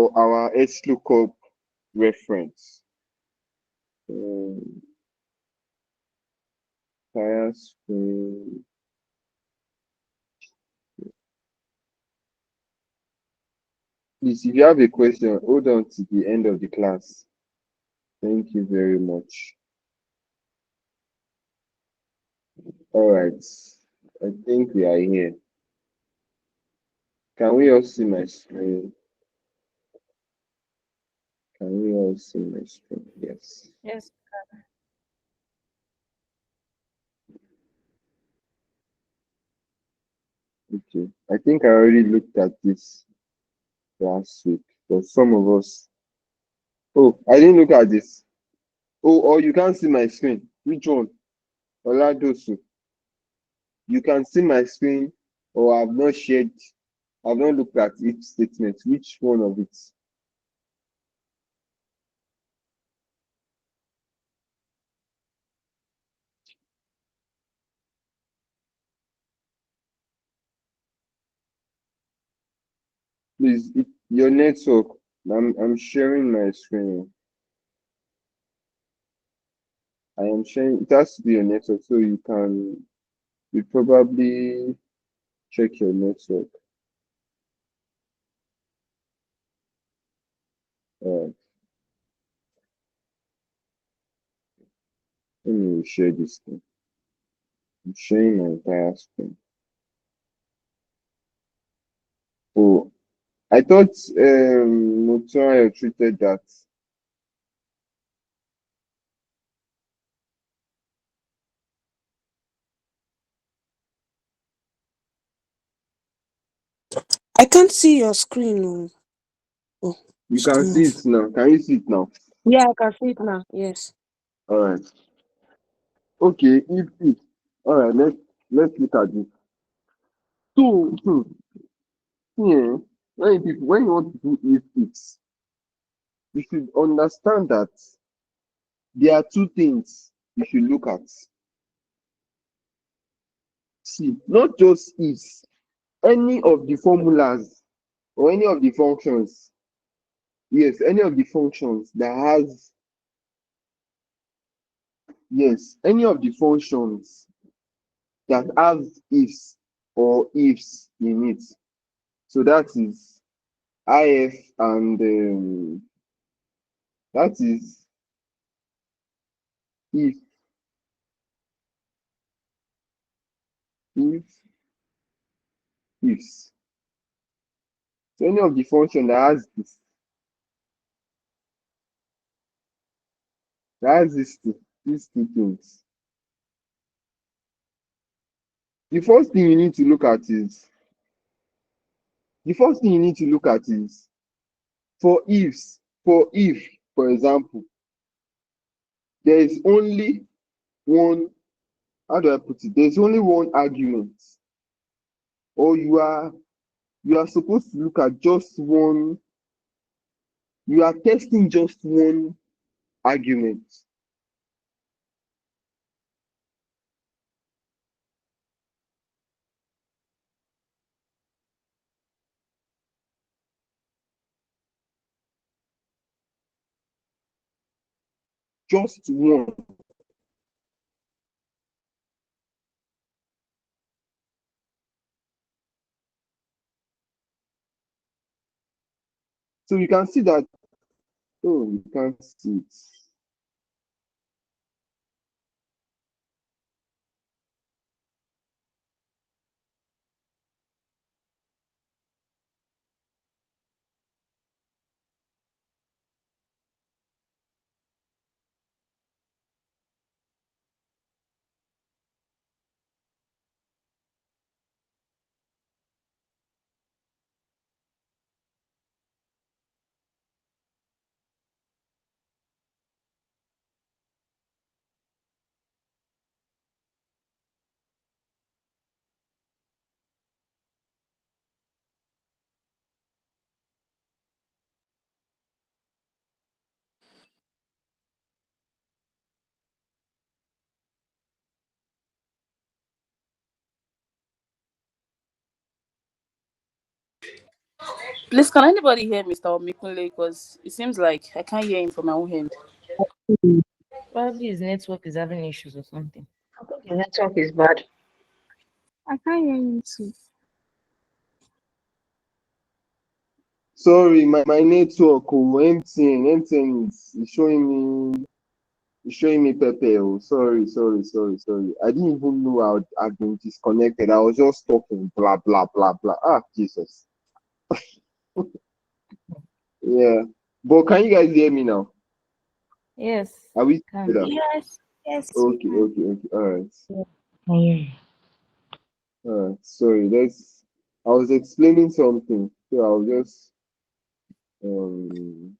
for our XLOOKUP reference. Um, Fire screen. Please, if you have a question, hold on to the end of the class. Thank you very much. All right. I think we are here. Can we all see my screen? Can we all see my screen? Yes. Yes. Okay. I think I already looked at this last week. For some of us. Oh, I didn't look at this. Oh, or you can't see my screen. Which one? Oladosu. You can see my screen, or I've not shared, I've not looked at each statement. Which one of it? Please, your network. I'm sharing my screen. I am sharing. It has to be your network, so you probably check your network. Uh, Let me share this thing. I'm sharing my entire screen. Oh, I thought Mutual treated that. I can't see your screen. Oh, oh, You it's can come see off. it now. Can you see it now? Yeah, I can see it now. Yes. All right. Okay. If all right, let's look at this. So, yeah, when you want to do if it's, you should understand that there are two things you should look at. See, not just is any of the formulas or any of the functions. Yes, any of the functions that has yes, any of the functions that has ifs or ifs in it. So that is IF and that is if if ifs. So any of the function that has these two things. The first thing you need to look at is the first thing you need to look at is for ifs, for if, for example, there is only one, how do I put it? There's only one argument, or you are supposed to look at just one, you are testing just one argument. Just one. So you can see that, oh, you can't see it. Please, can anybody hear Mr. Omikunle? Because it seems like I can't hear him from my own end. Probably his network is having issues or something. I think his network is bad. I can't hear you too. Sorry, my network, MTN is showing me Pepe. Oh, sorry. I didn't even know I'd been disconnected. I was just talking, blah, blah, blah, blah. Ah, Jesus. Yeah. But can you guys hear me now? Yes. Are we Can. together? Yes, we Okay. can. All right. Can hear you. All right. Sorry. I was explaining something. So I'll just, um,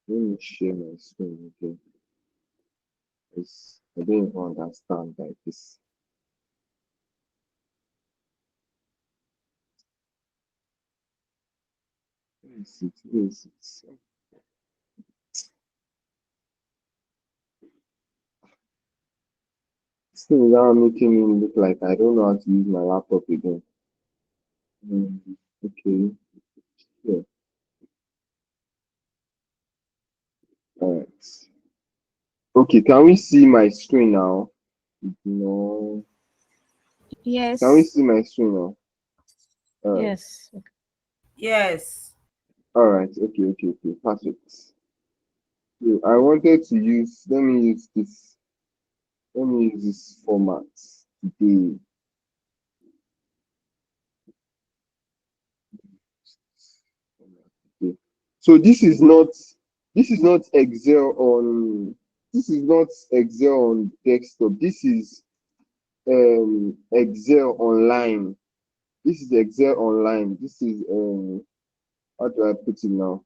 let me share my screen again. I don't even understand like this. Where is it? This thing is now making me look like I don't know how to use my laptop again. Okay, yeah, all right. Okay, can we see my screen now? No. Can we Yes. see my screen now? All right. Yes. Yes. All right. Okay. Perfect. So I wanted to use. Let me use this. Let me use this format today. Okay. So this is not Excel on desktop. This is Excel online. This is Excel online. This is how do I put it now?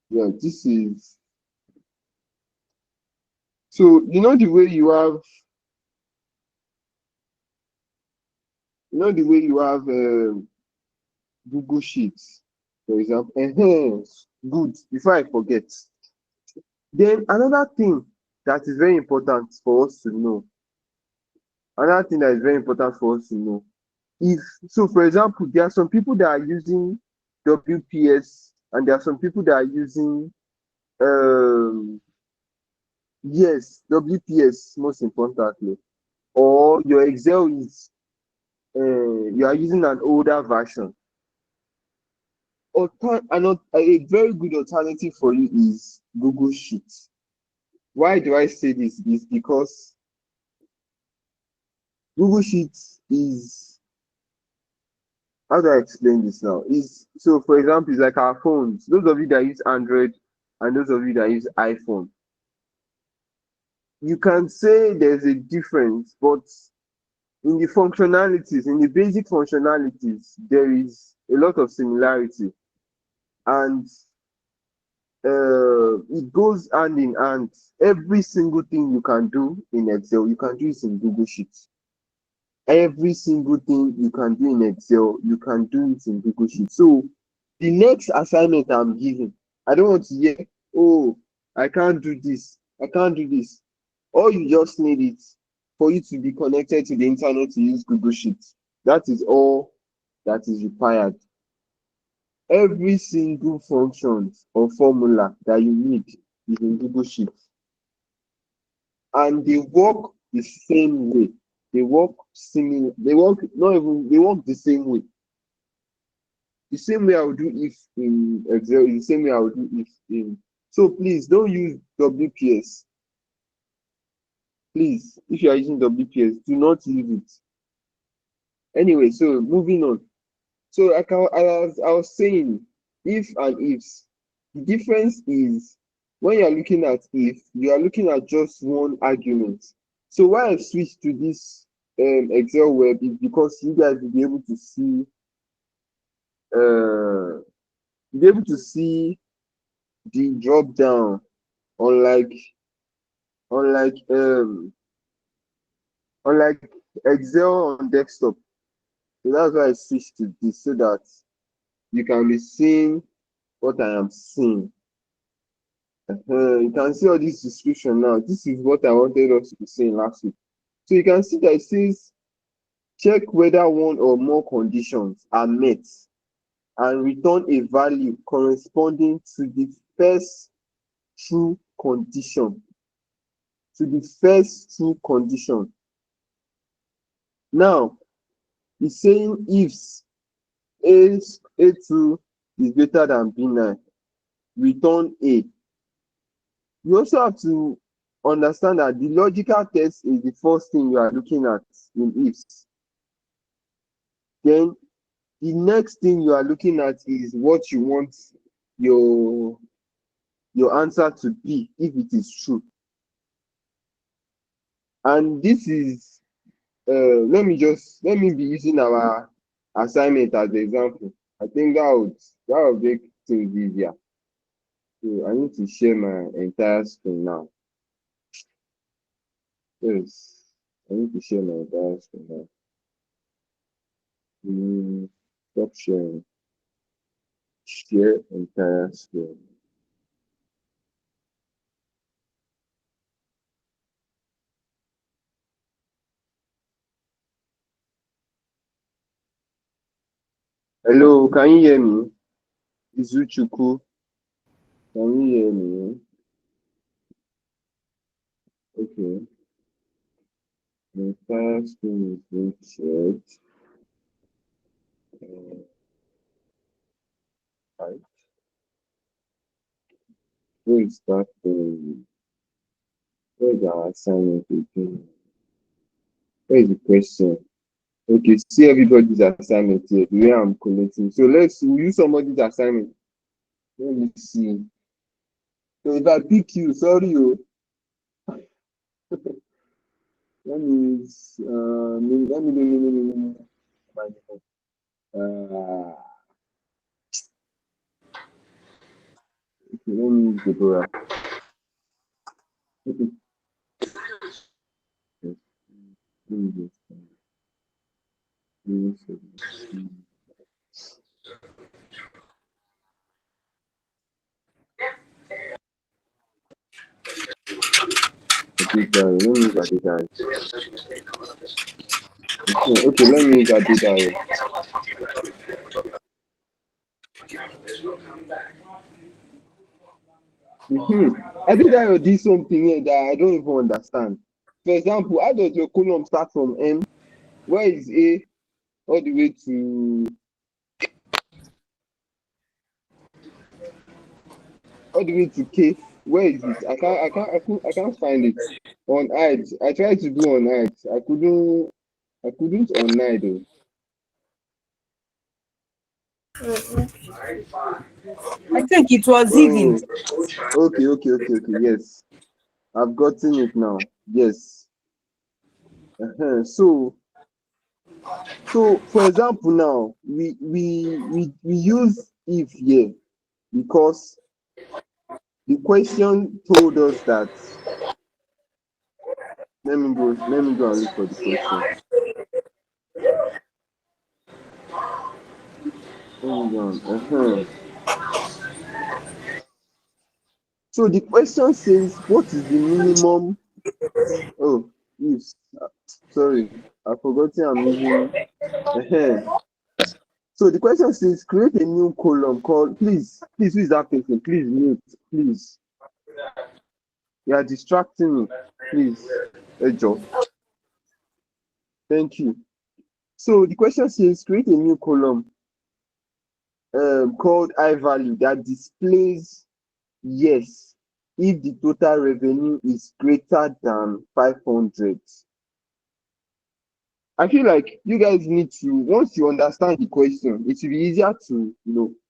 Yeah, this is so you know the way you have Google Sheets, for example. Good. Before I forget, then another thing that is very important for us to know. Another thing that is very important for us to know. If so, for example, there are some people that are using WPS and there are some people that are using um yes, WPS most importantly, or your Excel is you are using an older version. A very good alternative for you is Google Sheets. Why do I say this? Is because Google Sheets is how do I explain this now? Is so for example, it's like our phones. Those of you that use Android and those of you that use iPhone, you can say there's a difference, but in the functionalities, in the basic functionalities, there is a lot of similarity, and it goes hand in hand. Every single thing you can do in Excel, you can do it in Google Sheets. Every single thing you can do in Excel, you can do it in Google Sheets. So the next assignment I'm giving, I don't want to hear, oh, I can't do this, I can't do this. All you just need it for you to be connected to the internet to use Google Sheets. That is all that is required. Every single function or formula that you need is in Google Sheets. And they work the same way. They work similar. They work not even. They work the same way. The same way I would do if in Excel is the same way I would do if in. So please don't use WPS. Please, if you are using WPS, do not use it. Anyway, so moving on. So I was saying, if and ifs. The difference is when you are looking at if, you are looking at just one argument. So why I switched to this Excel web is because you guys will be able to see the drop down unlike unlike unlike Excel on desktop. So that's why I switched to this so that you can be seeing what I am seeing. You can see all this description now. This is what I wanted us to be seeing last week. So you can see that it says check whether one or more conditions are met and return a value corresponding to the first true condition. To the first true condition. Now, it's saying if A2 is greater than B9, return A. You also have to understand that the logical test is the first thing you are looking at in ifs. Then the next thing you are looking at is what you want your answer to be if it is true. And this is let me be using our assignment as the example. I think that would make things easier. So I need to share my entire screen now. Yes, I need to share my entire screen now. Stop sharing. Share entire screen. Hello, can you hear me? Izuchukwu, can you hear me? Okay. The entire screen is being shared. Right. Where is that? Where is our assignment again? Where is the question? Okay, see everybody's assignment here, the way I'm collecting. So we'll use somebody's assignment. Let me see. So if I pick you, sorry, you. Let me let me use Deborah. Okay. Yes. Let me just let me use Adida. Okay, let me use Adida. Adida did something here that I don't even understand. For example, how does your column start from M? Where is A all the way to K? Where is it? I can't find it. On height. I tried to do on height. I couldn't on height though. I think it was even. Okay. Yes. I've gotten it now. Yes. So for example now, we use if here because the question told us that. Let me go and look for the question. Let me go on. So the question says, what is the minimum? Oh, yes. Sorry, I forgot I'm using. So the question says, create a new column called, please, who is that person? Please mute, please. You are distracting me, please. Joe. Thank you. So the question says, create a new column called I value that displays yes if the total revenue is greater than 500. I feel like you guys need to, once you understand the question, it will be easier to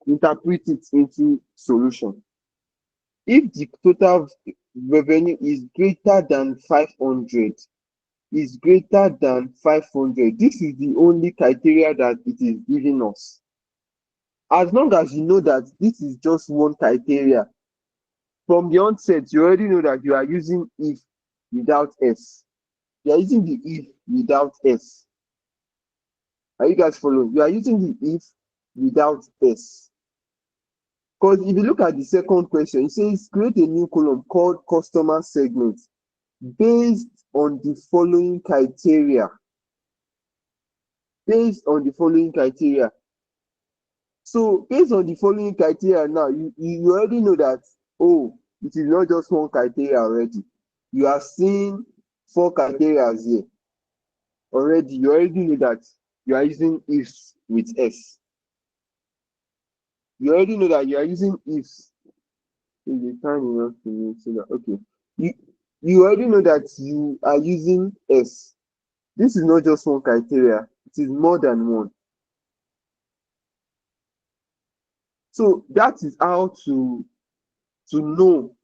interpret it into solution. If the total revenue is greater than 500, this is the only criteria that it is giving us. As long as you know that this is just one criteria, from the onset, you already know that you are using if without S. You are using the if without S. Are you guys following? You are using the if without S. Because if you look at the second question, it says create a new column called customer segment based on the following criteria. Based on the following criteria. So based on the following criteria now, you already know that, oh, it is not just one criteria already. You are seeing 4 criteria here. Already, you already know that you are using ifs with S. You already know that you are using ifs. In the time enough to me, so that, okay. You already know that you are using S. This is not just one criteria, it is more than one. So that is how to know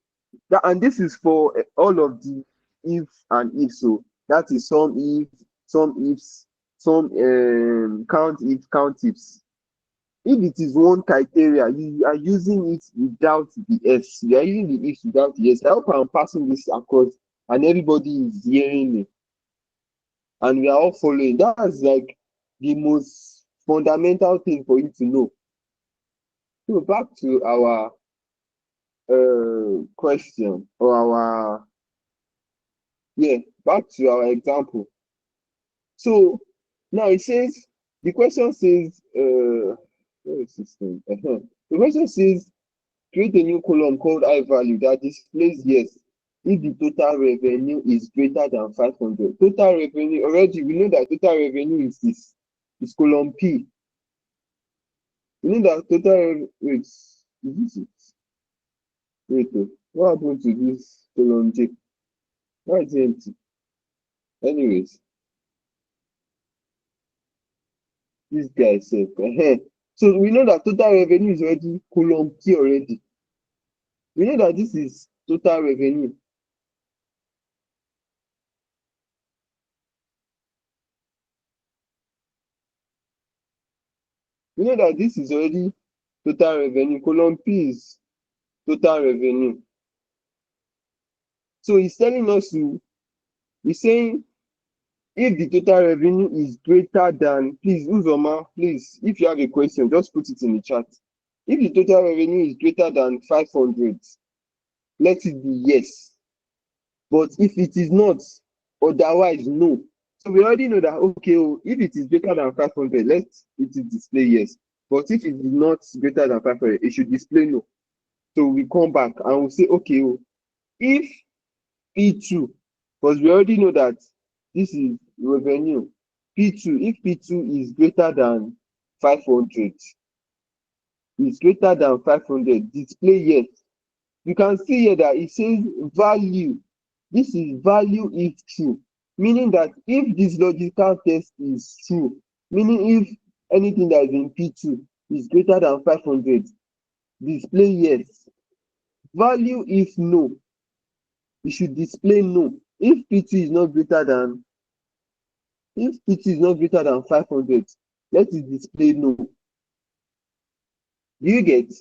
that, and this is for all of the if and if. So that is some if, some ifs, some count ifs. If it is one criteria, you are using it without the S. You are using the ifs without the S. I hope I'm passing this across and everybody is hearing me and we are all following. That's like the most fundamental thing for you to know. So back to our question, or our, back to our example. So now it says, the question says, where is this thing? The question says, create a new column called I value that displays yes if the total revenue is greater than 500. Total revenue, already we know that total revenue is this, is column P. We know that total, wait, is this it? Wait, what happened to this column J? Why is it empty? Anyways, this guy said, so we know that total revenue is already column P already. We know that this is total revenue. We know that this is already total revenue. Column P is total revenue. So he's telling us to, he's saying if the total revenue is greater than, please, Uzoma, please, if you have a question, just put it in the chat. If the total revenue is greater than 500, let it be yes. But if it is not, otherwise, no. So we already know that, okay, if it is greater than 500, let it display yes. But if it is not greater than 500, it should display no. So we come back and we say, okay, if P2, because we already know that this is revenue, P2, if P2 is greater than 500, display yes. You can see here that it says value. This is value if true, meaning that if this logical test is true, meaning if anything that is in P2 is greater than 500, display yes. Value if no, it should display no. If P2 is not greater than, 500, let it display no. Do you get?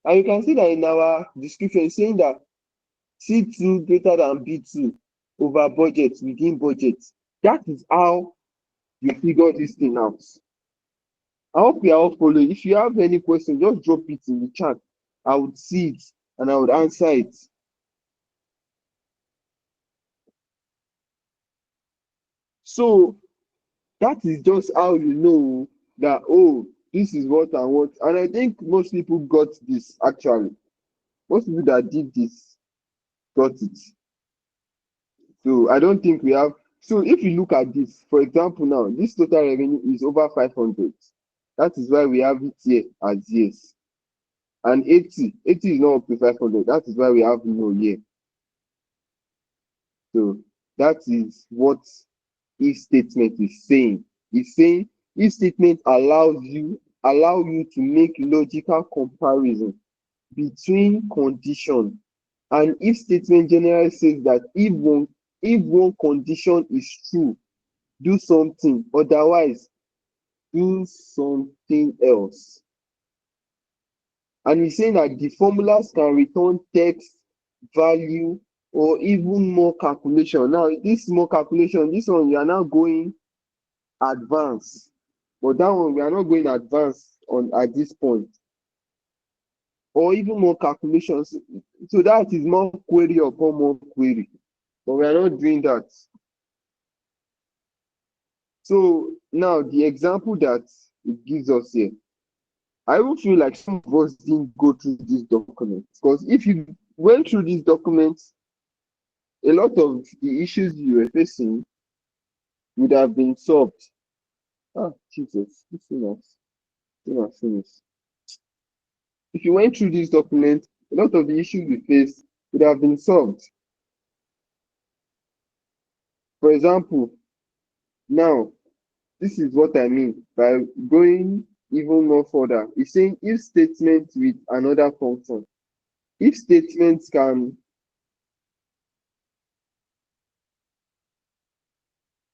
And you can see that in our description saying that C2 greater than B2 over budget within budget. That is how you figure this thing out. I hope you are all following. If you have any question, just drop it in the chat. I would see it and I would answer it. So that is just how you know that, oh, this is what I want. And I think most people got this actually. Most people that did this got it. So I don't think we have. So if you look at this, for example, now this total revenue is over 500. That is why we have it here as yes. And 80 is not up to 500. That is why we have no here. So that is what if statement is saying. It's saying if statement allow you to make logical comparison between condition, and if statement generally says that if one condition is true, do something, otherwise do something else. And he's saying that the formulas can return text, value, or even more calculation. Now, this more calculation, this one we are now going advanced. But that one we are not going advanced on at this point. Or even more calculations. So that is more query upon more query. But we are not doing that. So now the example that it gives us here, I will feel like some of us didn't go through these documents, because if you went through these documents, a lot of the issues you were facing would have been solved. Ah, Jesus, this thing has finished. If you went through these documents, a lot of the issues you face would have been solved. For example, now, this is what I mean by going even more further. It's saying if statement with another function. If statements can,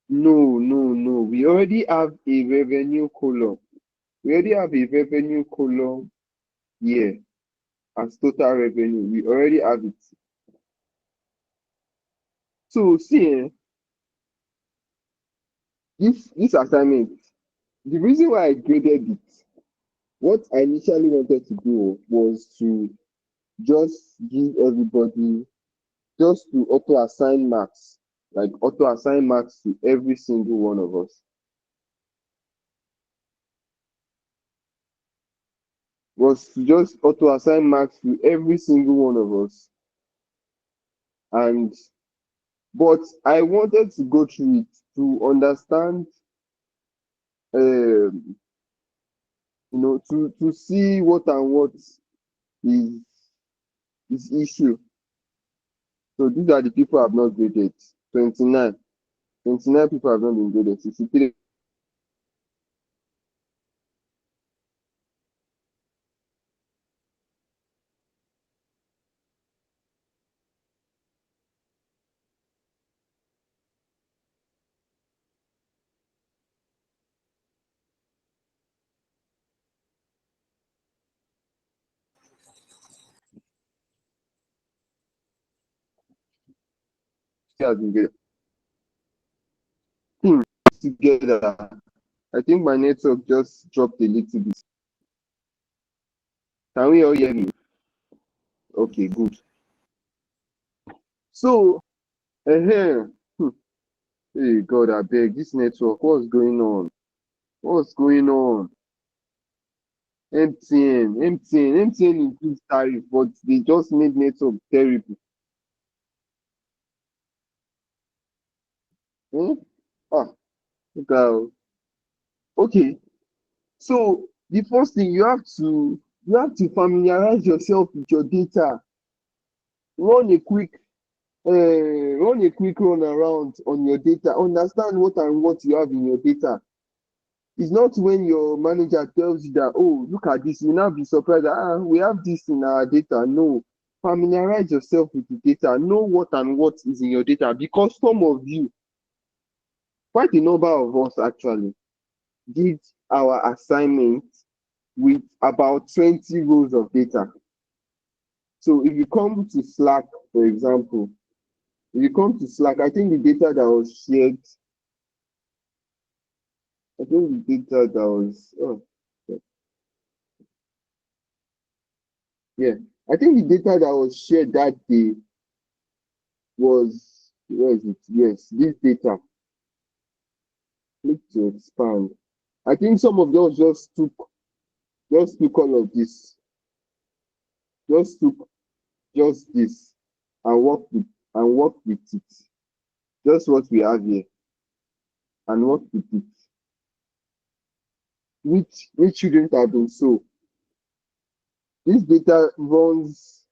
no. We already have a revenue column. We already have a revenue column here as total revenue. We already have it. So see, this assignment, the reason why I graded it, what I initially wanted to do was to just give everybody, just to auto assign marks, like auto assign marks to every single one of us. Was to just auto assign marks to every single one of us. And but I wanted to go through it to understand, to see what and what is issue. So these are the people I have not graded. 29. 29 people have not been graded. 63. Has been graded. Together. I think my network just dropped a little bit. Can we all hear me? Okay, good. So, hmm, hey God, I beg, this network, what's going on? What's going on? MTN increased tariff, but they just made network terrible. Hmm? Ah, okay. Okay, so the first thing you have to familiarize yourself with your data. Run a quick run around on your data. Understand what and what you have in your data. It's not when your manager tells you that, oh, look at this, you now be surprised that we have this in our data. No, familiarize yourself with the data. Know what and what is in your data, because some of you, quite a number of us actually, did our assignment with about 20 rows of data. So if you come to Slack, for example, I think the data that was shared, I think the data that was, yeah, I think the data that was shared that day was, where is it? Yes, this data. Click to expand. I think some of those just took all of this, just took just this and work with it. Just what we have here and work with it. Which shouldn't have been so. This data runs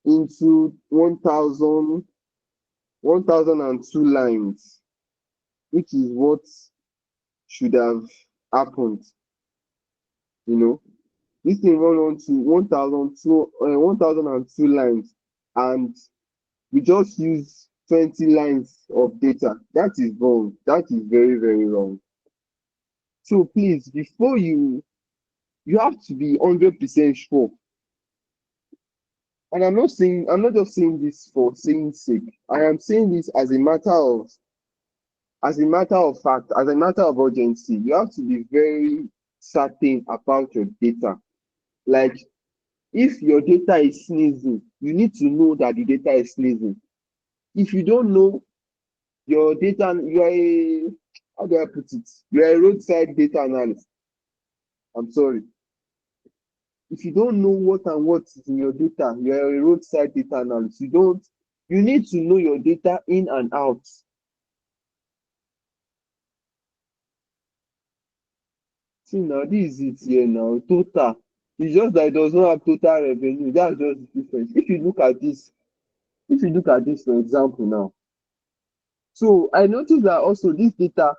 into 1,002 lines, which is what should have happened. This thing run on to 1,002 lines, and we just use 20 lines of data. That is wrong. That is very, very wrong. So please, before you have to be 100% sure. And I'm not just saying this for saying sake. I am saying this as a matter of fact, as a matter of urgency. You have to be very certain about your data. Like, if your data is sneezing, you need to know that the data is sneezing. If you don't know your data, how do I put it? You are a roadside data analyst. I'm sorry. If you don't know what and what is in your data, you are a roadside data analyst. You need to know your data in and out. See now, this is it here now. Total. It's just that it does not have total revenue. That's just the difference. If you look at this, for example now. So I noticed that also this data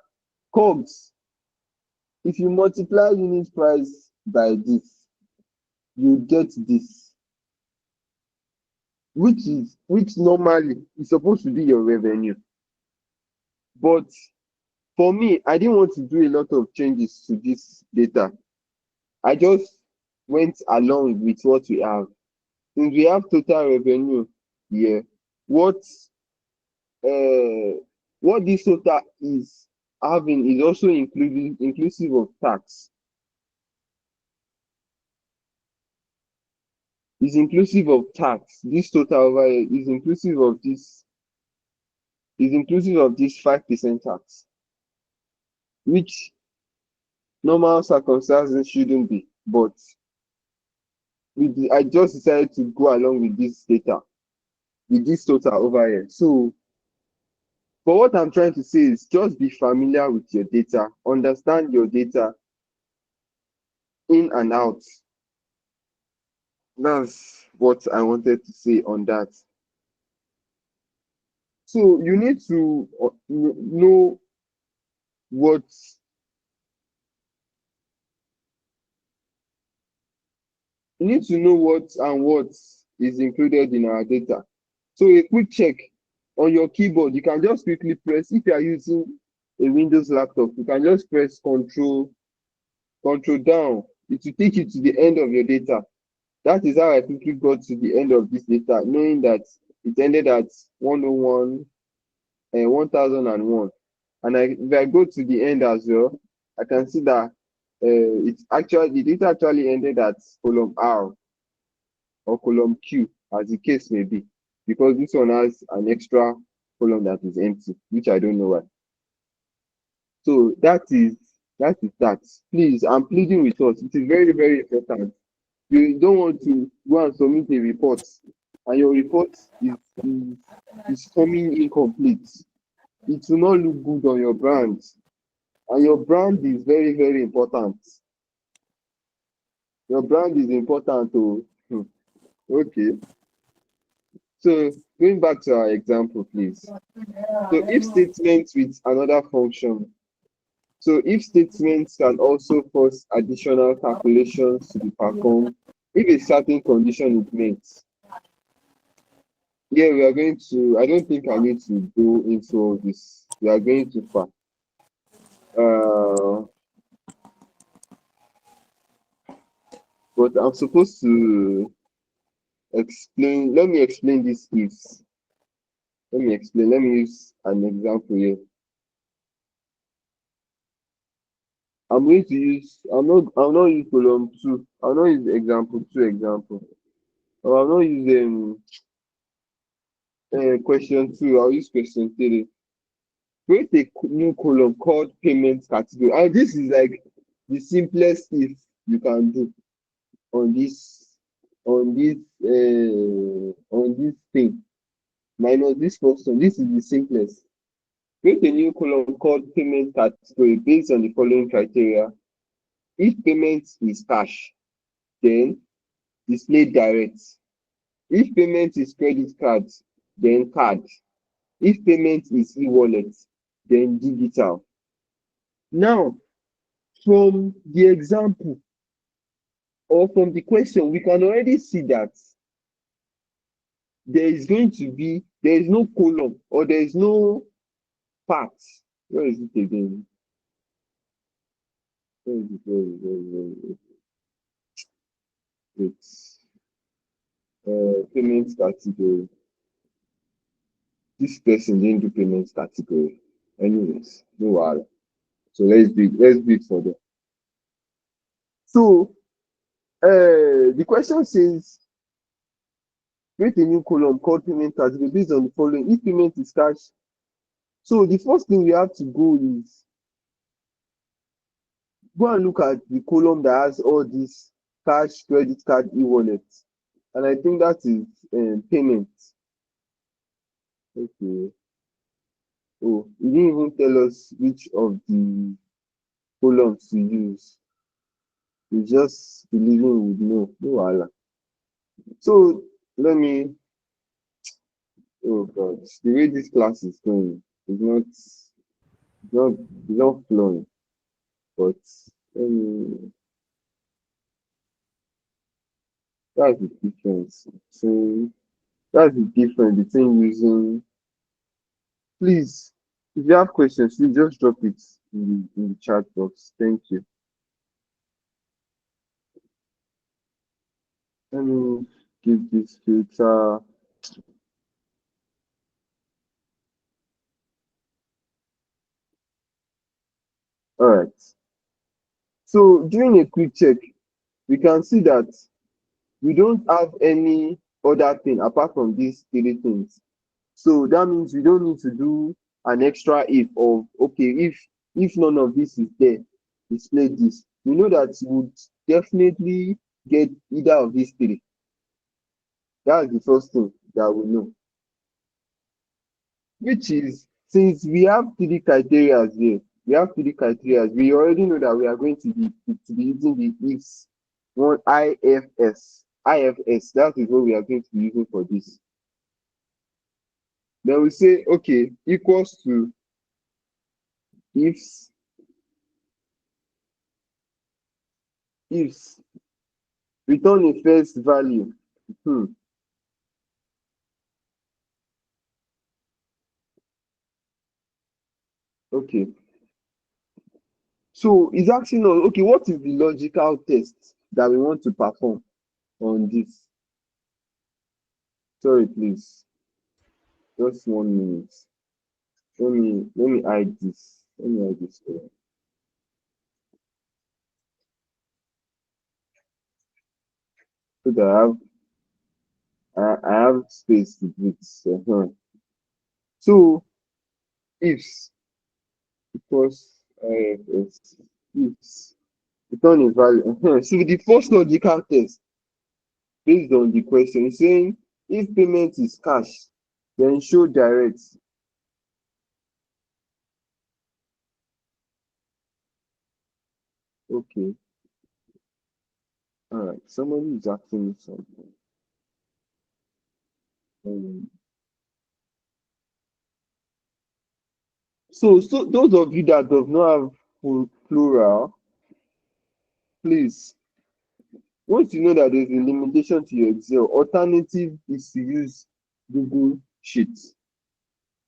COGS, if you multiply unit price by this, you get this, which normally is supposed to be your revenue. But for me, I didn't want to do a lot of changes to this data. I just went along with what we have. Since we have total revenue here, what this total is having is also inclusive of tax. Is inclusive of tax. This total over here is inclusive of this 5% tax, which normal circumstances shouldn't be. But I just decided to go along with this data, with this total over here. So, but what I'm trying to say is just be familiar with your data, understand your data in and out. That's what I wanted to say on that. So you need to know what and what is included in our data. So a quick check on your keyboard, you can just quickly press, if you are using a Windows laptop, you can just press control down. It will take you to the end of your data. That is how I quickly got to the end of this data, knowing that it ended at 101 and 1001. And if I go to the end as well, I can see that the data actually ended at column R or column Q, as the case may be, because this one has an extra column that is empty, which I don't know why. So that is that. Please, I'm pleading with us. It is very, very important. You don't want to go and submit a report, and your report is coming incomplete. It will not look good on your brand, and your brand is very, very important. Your brand is important to. Okay. So going back to our example, please. So if statements with another function. So if statements can also force additional calculations to be performed if a certain condition is met. Yeah, we are going to, I don't think I need to go into all this. We are going too far. But I'm supposed to explain, let me explain this ifs. Let me use an example here. I'm not use column 2. I'll not use example 2 Or I'll not use question 2. I'll use question 3. Create a new column called payment category. And this is like the simplest if you can do on this thing. Minus this function. This is the simplest. Create a new column called payment category based on the following criteria. If payment is cash, then display direct. If payment is credit card, then card. If payment is e-wallet, then digital. Now, from the example or from the question, we can already see that there is no column or there is no part. Where is it again? Where is it? It's payment category. This person didn't do payment category. Anyways, no worry. So let's do it for them. So the question says create a new column called payment category based on the following. If payment is cash, so the first thing we have to go is Go and look at the column that has all these cash, credit card, e-wallet. And I think that is payment. Okay. Oh, he didn't even tell us which of the columns to use. We just believing we know. No wahala. So let me, oh God, the way this class is going is not, it's not flowing. But that's the difference. So that's the difference between using. Please, if you have questions, please just drop it in the chat box. Thank you. Let me give this filter. All right. So doing a quick check, we can see that we don't have any other thing apart from these three things. So that means we don't need to do an extra if of okay, if none of this is there, display this. We know that we would definitely get either of these three. That's the first thing that we know. Which is since we have three criteria here, we already know that we are going to be using the ifs one IFS. IFS, that is what we are going to be using for this. Then we say okay, equals to ifs return a first value. Okay. So it's asking us, okay, what is the logical test that we want to perform on this? Sorry, please. Just 1 minute. Let me hide this. Let me hide this here. So that I have space to breathe. So ifs because ifs ifs return a value. So the first logical test based on the question is saying if payment is cash, then show direct. Okay. All right. Somebody is asking me something. Um, so those of you that does not have plural, please, once you know that there's a limitation to your Excel, alternative is to use Google Sheets.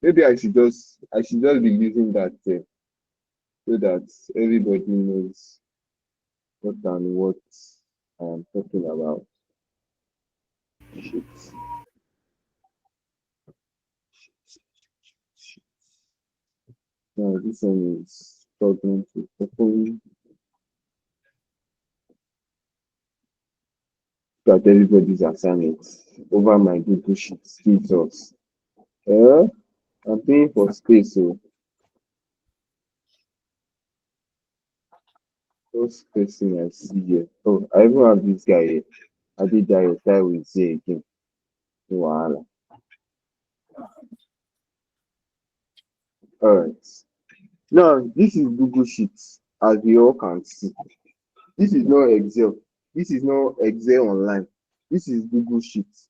Maybe I should just be using that so that everybody knows what I am talking about. Sheets. Now this one is struggling to open. Look at everybody's assignments over my Google Sheets. Jesus. I'm paying for space, so first person I see here. Oh, I even have this guy here. I did that tie with Z again. No wahala. Alright. Now this is Google Sheets, as we all can see. This is not Excel. This is not Excel online. This is Google Sheets.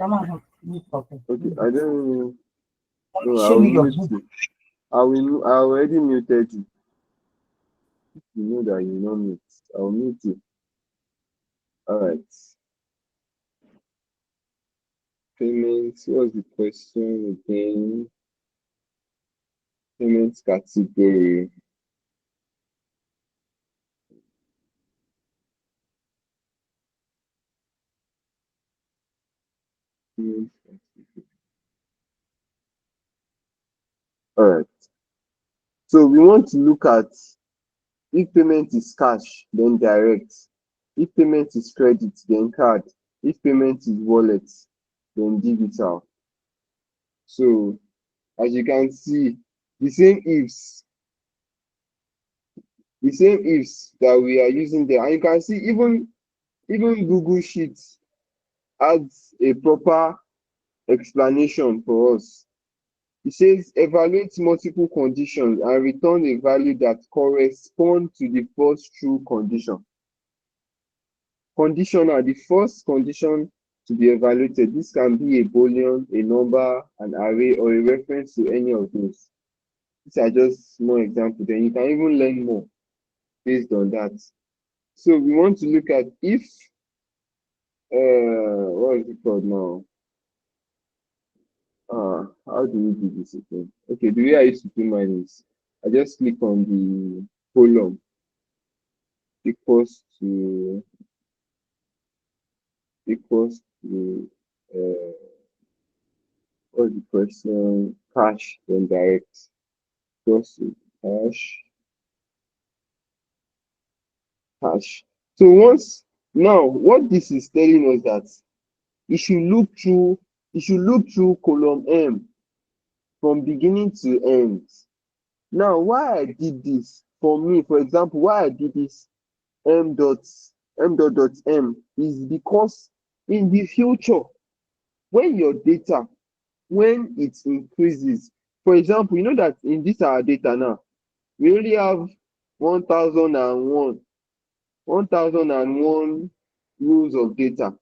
Okay, I don't know. I will mute you. I already muted you. You know that you know mute. I will mute you. Alright. Payments. What's the question again? Payments category. Payments category. Alright. So we want to look at if payment is cash, then direct. If payment is credit, then card. If payment is wallet, then digital. So as you can see, the same ifs, that we are using there. And you can see even Google Sheets adds a proper explanation for us. It says evaluate multiple conditions and return a value that corresponds to the first true condition. Conditional, the first condition to be evaluated. This can be a boolean, a number, an array, or a reference to any of those. These are just small examples. Then you can even learn more based on that. So we want to look at if, what is it called now? How do we do this again? Okay, the way I used to do mine is I just click on the column equals to uh, what's the question? Cash, then direct. Equals to cash. So now what this is telling us that you should look through column M from beginning to end. Now, why I did this, for me, for example, why I did this m dot is because in the future, when your data, when it increases, for example, you know that in this our data now, we only have 1001 rows of data.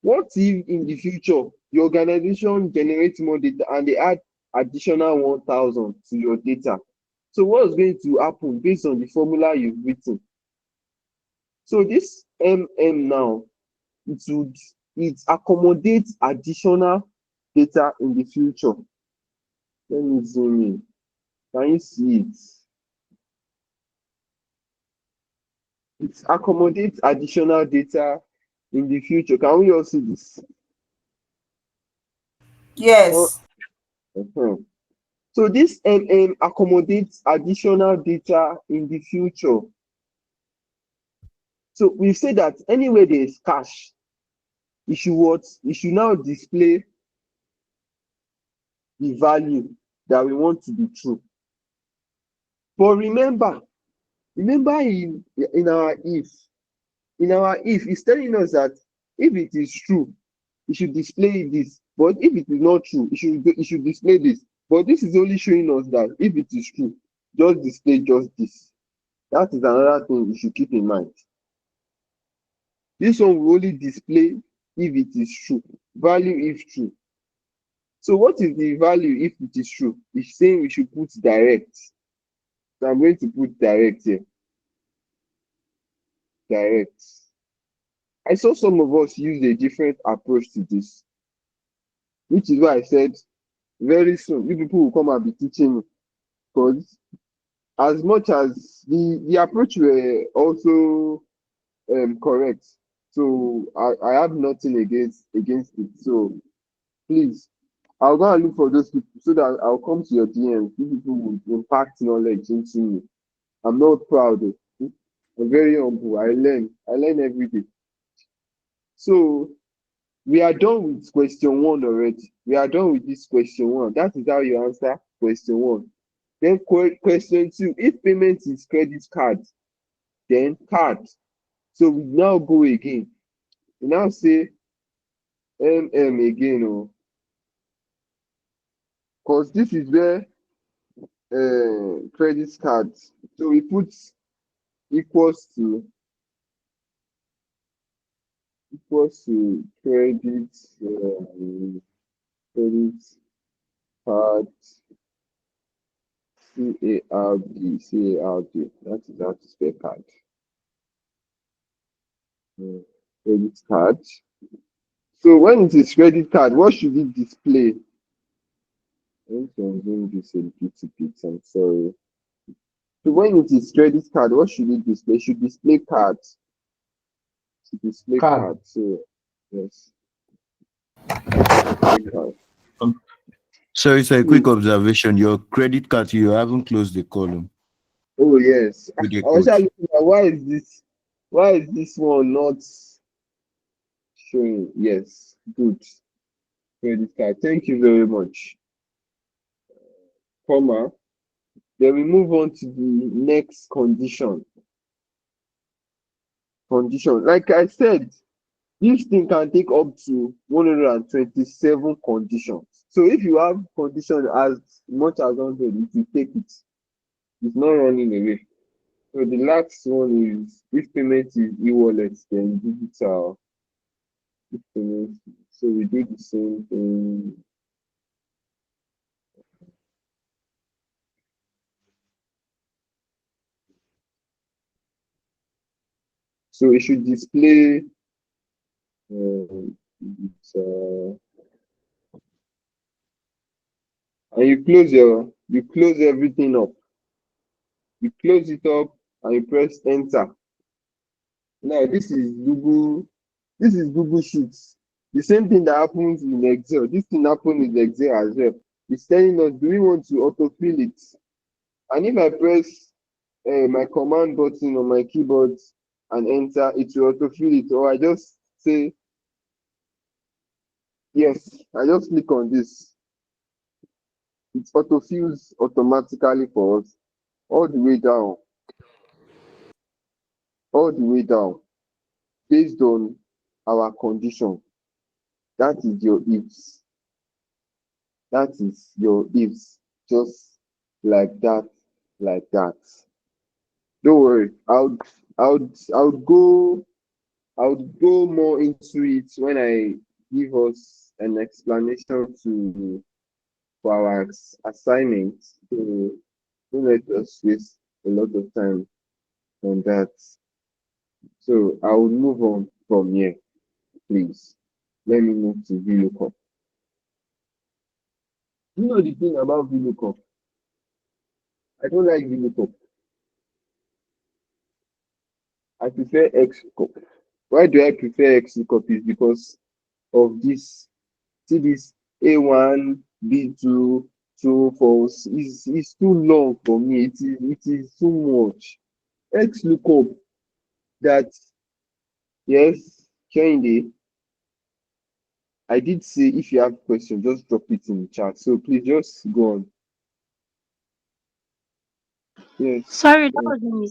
What if in the future your organization generates more data and they add additional 1000 to your data? So what's going to happen based on the formula you've written? So this now, it accommodates additional data in the future. Let me zoom in. Can you see it? It accommodates additional data in the future. Can we all see this? Oh, Yes. So this accommodates additional data in the future. So we say that anywhere there is cash, it should now display the value that we want to be true. But remember in our if it's telling us that if it is true, it should display this. But if it is not true, it should display this. But this is only showing us that if it is true, just display just this. That is another thing you should keep in mind. This one will only display if it is true. Value if true. So what is the value if it is true? It's saying we should put direct. So I'm going to put direct here. Direct. I saw some of us use a different approach to this, which is why I said very soon you people will come and be teaching me. Because as much as the approach were also correct, so I have nothing against it. So please, I'll go and look for those people so that I'll come to your DMs. You people will impact knowledge into me. I'm not proud. I'm very humble. I learn every day. So we are done with question one already. We are done with this question one. That is how you answer question one. Then question two, if payment is credit card, then card. So we now go again. We now say again, oh, because this is where credit card. So we put equals to credit credit card CARD. That is how to spell card. Credit card. So when it is credit card, what should it display? I'm doing this a little bit. I'm sorry. So when it is credit card, what should it display? It should display cards. Should display Card. cards. So yes, display card. Sorry, so a quick observation. Your credit card, you haven't closed the column Oh yes. with the I was code. just looking at why is this one not showing? Yes, good. Credit card. Thank you very much. Comma. Then we move on to the next condition. Like I said, this thing can take up to 127 conditions. So if you have condition as much as 100, if you take it, it's not running away. So the last one is if payment is e-wallet, then digital payment. So we do the same thing. So it should display it's, and you close everything up. You close it up and you press enter. Now this is Google Sheets. The same thing that happens in Excel. This thing happens in Excel as well. It's telling us, do we want to autofill it? And if I press my command button on my keyboard and enter, it will autofill it. Or I just say yes. I just click on this. It autofills automatically for us all the way down. All the way down. Based on our condition. That is your ifs. That is your ifs. Just like that, like that. Don't worry. I would go more into it when I give us an explanation for our assignment. So don't let us waste a lot of time on that. So I will move on from here, please. Let me move to VLOOKUP. You know the thing about VLOOKUP? I don't like VLOOKUP. I prefer XLOOKUP. Why do I prefer XLOOKUP? Is because of this. See this A1, B2, 2, 4 is too long for me. It is too much. XLOOKUP that yes, Kende, I did say if you have questions, just drop it in the chat. So please just go on. Yes. Sorry, that was me.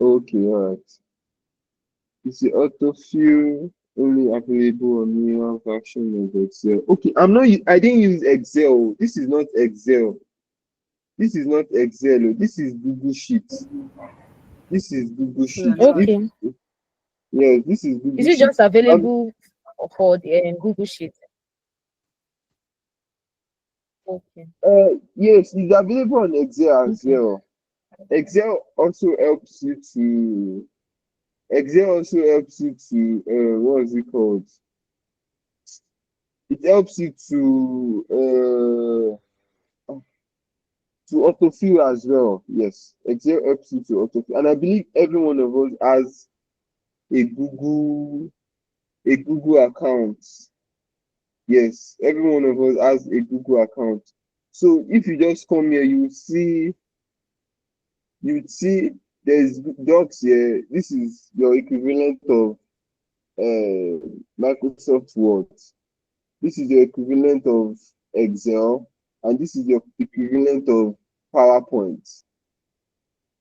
Okay, all right. It's the autofill only available on minimum version of Excel. Okay, I didn't use Excel. This is not Excel. This is not Excel. This is Google Sheets. This is Google Sheets. Okay. Yes, this is Google Is it Sheets. just available for the Google Sheet? Okay. Yes, it's available on Excel as Okay. well. Excel also helps you to what is it called? It helps you to autofill as well. Yes, Excel helps you to autofill, and I believe every one of us has a Google account. Yes, every one of us has a Google account. So if you just come here, you see there's docs here. This is your equivalent of Microsoft Word. This is your equivalent of Excel, and this is your equivalent of PowerPoint.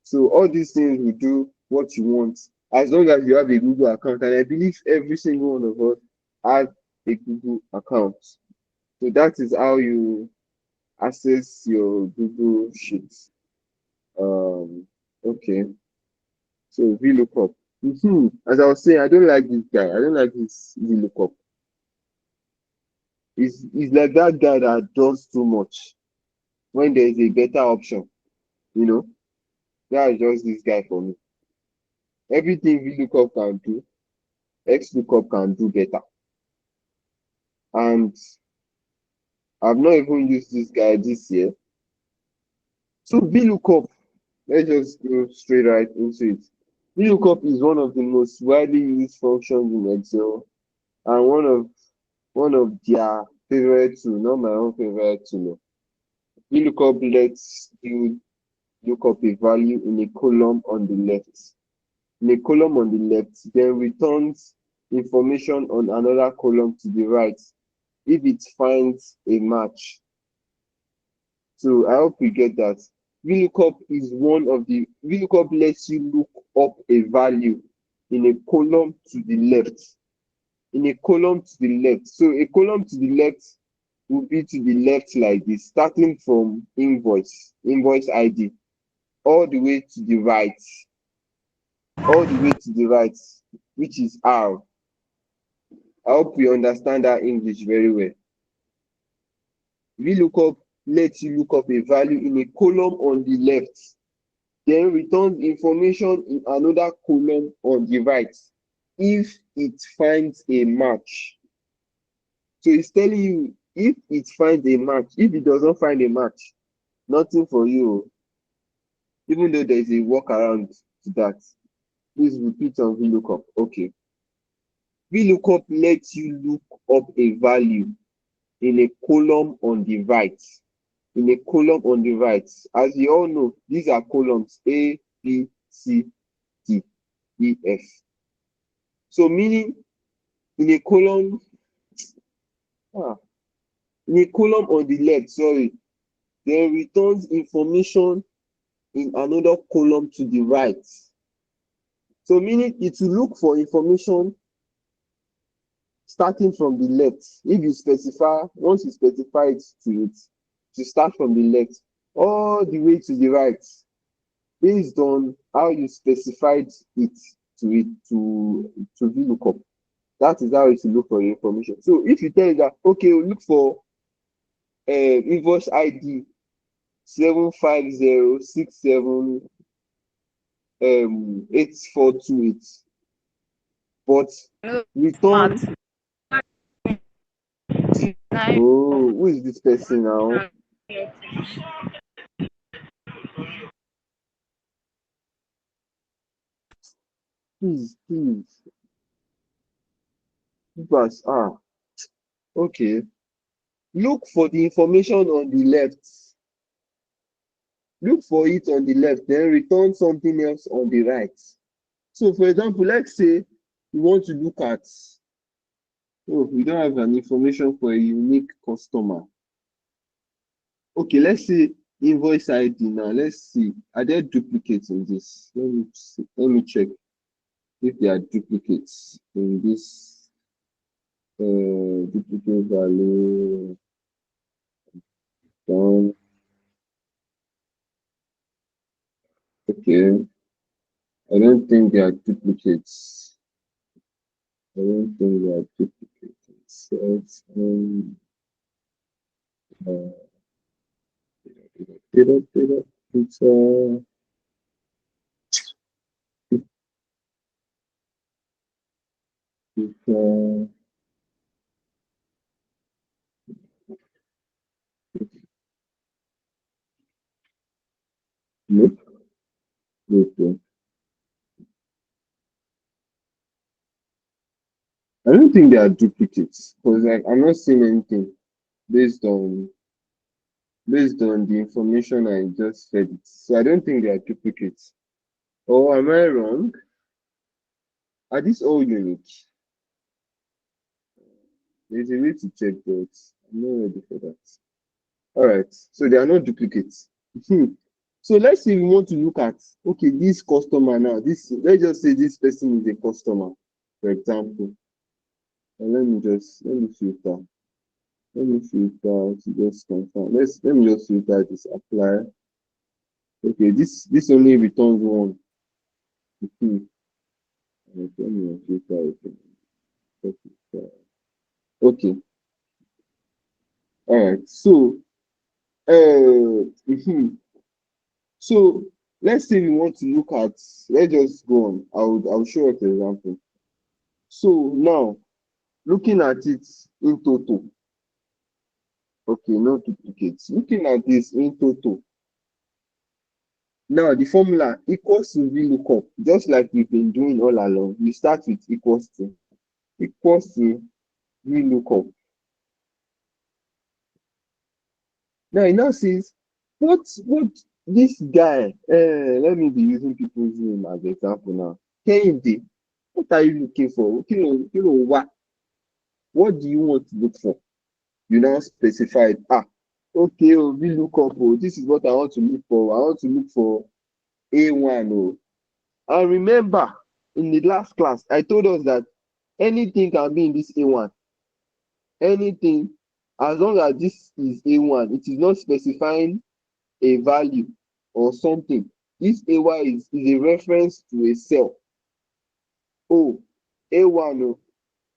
So all these things will do what you want as long as you have a Google account. And I believe every single one of us has a Google account. So that is how you access your Google Sheets. Okay. So VLOOKUP. As I was saying, I don't like this guy. I don't like this VLOOKUP. He's like that guy that does too much when there is a better option. You know, that is just this guy for me. Everything VLOOKUP can do, XLOOKUP can do better. And I've not even used this guy this year. So VLOOKUP, let's just go straight right into it. VLOOKUP is one of the most widely used functions in Excel and one of their favorite tools, not my own favorite tool. VLOOKUP lets you look up a value in a column on the left. In a column on the left, then returns information on another column to the right if it finds a match. So I hope you get that. VLOOKUP is one of the VLOOKUP lets you look up a value in a column to the left. In a column to the left. So a column to the left will be to the left like this, starting from invoice ID, all the way to the right, which is R. I hope you understand that English very well. VLOOKUP lets you look up a value in a column on the left, then returns information in another column on the right if it finds a match. So it's telling you if it finds a match. If it does not find a match, nothing for you. Even though there is a workaround to that. Please repeat on VLOOKUP. Okay. VLOOKUP lets you look up a value in a column on the right. In a column on the right. As you all know, these are columns A, B, C, D, E, F. So meaning in a column, in a column on the left, then returns information in another column to the right. So meaning it will look for information starting from the left. If you specify, once you specify it to start from the left all the way to the right, based on how you specified it to VLOOKUP. That is how it will look for your information. So if you tell it that, okay, we'll look for invoice ID 75067 8428, but return. Oh, who is this person now? Please. Because, okay. Look for the information on the left. Look for it on the left, then return something else on the right. So, for example, let's say you want to look at, we don't have an information for a unique customer. Okay, let's say invoice ID now. Let's see, are there duplicates in this? Let me see. Let me check if there are duplicates in this duplicate value. Down. Okay, I don't think there are duplicates. I don't think there are duplicates. It's, nope. Okay. I don't think there are duplicates because I'm not seeing anything based on the information I just fed it. So I don't think there are duplicates. Or am I wrong? Are these all unique? There's a way to check, but I'm not ready for that. All right, so there are no duplicates. So let's say we want to look at, okay, this customer now. Let's just say this person is a customer, for example. And let me filter. Let me filter to just confirm. Let me just filter this apply. Okay, this only returns one. Let me filter it. Okay. All right. So so let's say we want to look at, let's just go on. I'll show us an example. So now looking at it in total. Okay, no duplicates. Looking at this in total. Now the formula equals to VLOOKUP, just like we've been doing all along. We start with equals to VLOOKUP. Now it now says what this guy, let me be using people's name as example now. Kehinde, what are you looking for? What do you want to look for? You now specified, okay, oh, VLOOKUP, oh, this is what I want to look for. I want to look for A1, oh. And remember, in the last class, I told us that anything can be in this A1. Anything, as long as this is A1, it is not specifying a value or something. This A1 is a reference to a cell. Oh, A1, oh,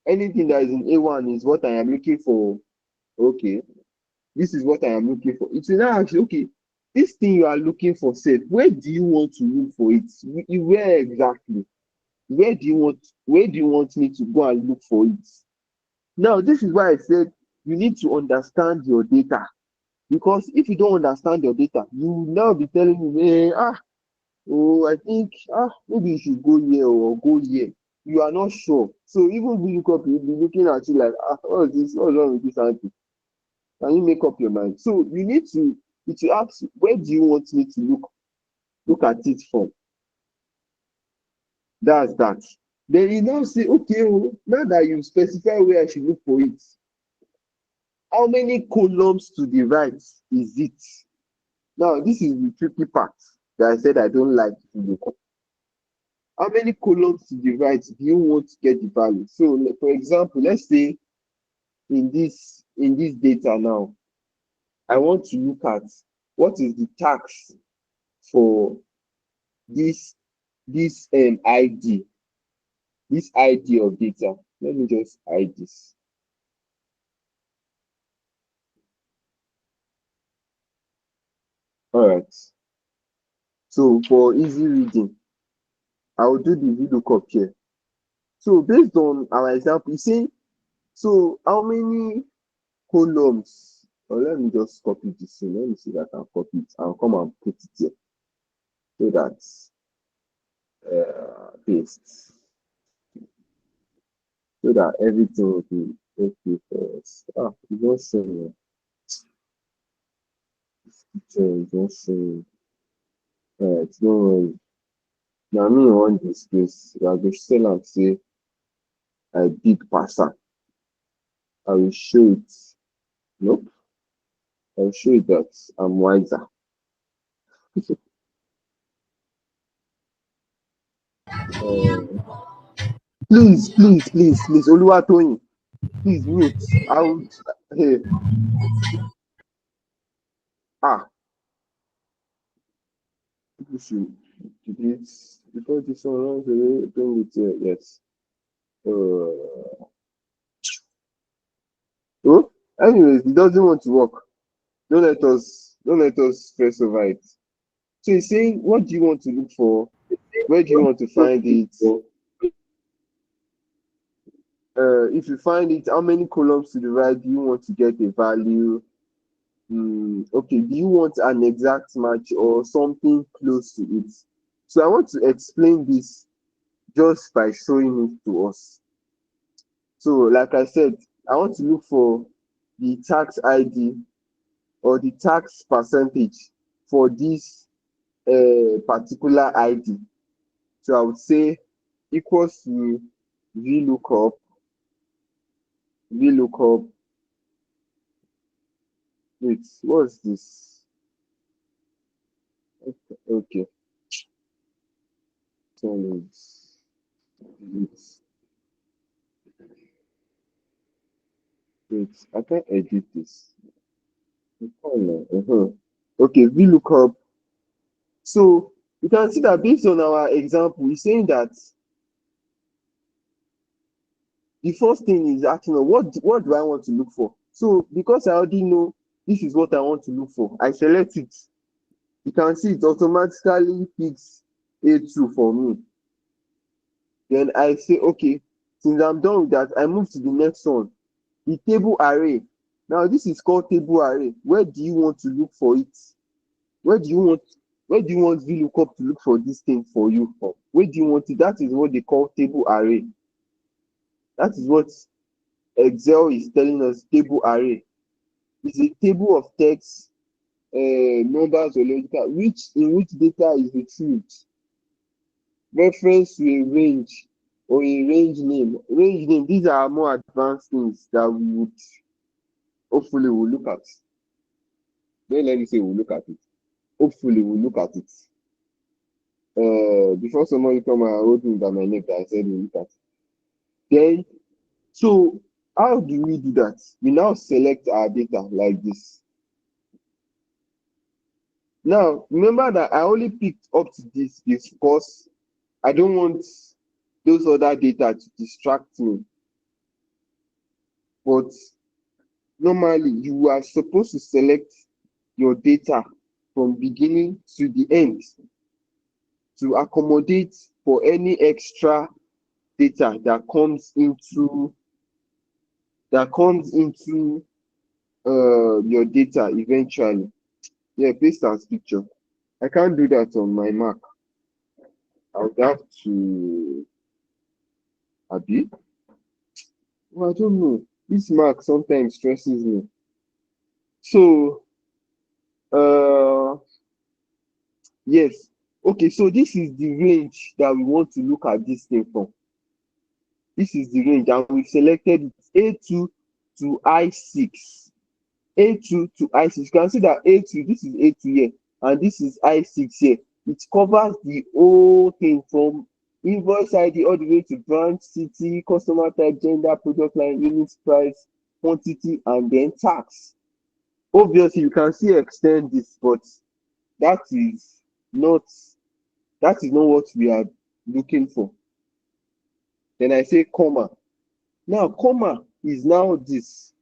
anything that is in A1 is what I am looking for. Okay, this is what I am looking for. It will now ask you, okay, this thing you are looking for, say, where do you want to look for it? Where exactly? Where do you want me to go and look for it? Now, this is why I said you need to understand your data. Because if you don't understand your data, you will now be telling me, oh, I think, maybe you should go here or go here. You are not sure. So even VLOOKUP will be looking at you like, what is this? What's wrong with this auntie? Can you make up your mind? So you need to ask, where do you want me to look at it from? That's that. Then you now say, okay, oh, now that you specify where I should look for it, how many columns to the right is it? Now, this is the tricky part that I said I don't like to look. How many columns to the right do you want to get the value? So, for example, let's say in this data now, I want to look at what is the tax for this ID, this ID of data. Let me just hide this. All right. So for easy reading, I will do the VLOOKUP here. So based on our example, saying, so how many columns? Or let me just copy this in. Let me see if I can copy it. I'll come and put it here so that paste, so that everything will be okay for us. It's not showing. It's not showing. Alright, don't worry. Now me on this place, I go sell and say I did pass am. I will show it. Nope. I will show you that I'm wiser. Please, Oluwatoyin, please mute. I would. Hey, people should delete because this one runs away. Bring it here. Yes. Oh, anyways, it doesn't want to work. Don't let us stress over it. So he's saying, what do you want to look for? Where do you want to find it? If you find it, how many columns to the right do you want to get a value? Okay, do you want an exact match or something close to it? So I want to explain this just by showing it to us. So like I said, I want to look for the tax ID or the tax percentage for this particular ID. So I would say equals to VLOOKUP, wait, what's this? Okay, so wait, I can't edit this. Okay, VLOOKUP. So you can see that based on our example, we're saying that the first thing is asking what do I want to look for? So because I already know this is what I want to look for, I select it. You can see it automatically picks A2 for me. Then I say, okay, since I'm done with that, I move to the next one, the table array. Now this is called table array. Where do you want to look for it? Where do you want VLOOKUP to look for this thing for you? Where do you want it? That is what they call table array. That is what Excel is telling us. Table array is a table of text, numbers or logical, in which data is retrieved. Reference to a range or a range name. Range name, these are more advanced things that we would hopefully will look at. Don't let me say we'll look at it. Hopefully we'll look at it. Before somebody come and hold me by my neck that I said we'll look at it. Then, so how do we do that? We now select our data like this. Now, remember that I only picked up to this because I don't want those other data to distract me. But normally, you are supposed to select your data from beginning to the end to accommodate for any extra data that comes into your data eventually. Yeah, paste as picture. I can't do that on my Mac. I would have to Abi. Well, I don't know. This Mac sometimes stresses me. So yes. Okay, so this is the range that we want to look at this thing from. This is the range, and we've selected A2 to I6. A2 to I6. You can see that A2, this is A2 here, and this is I6 here. It covers the whole thing from invoice ID all the way to branch, city, customer type, gender, product line, unit price, quantity, and then tax. Obviously, you can see extend this, but that is not what we are looking for. Then I say comma. Now, comma is now this.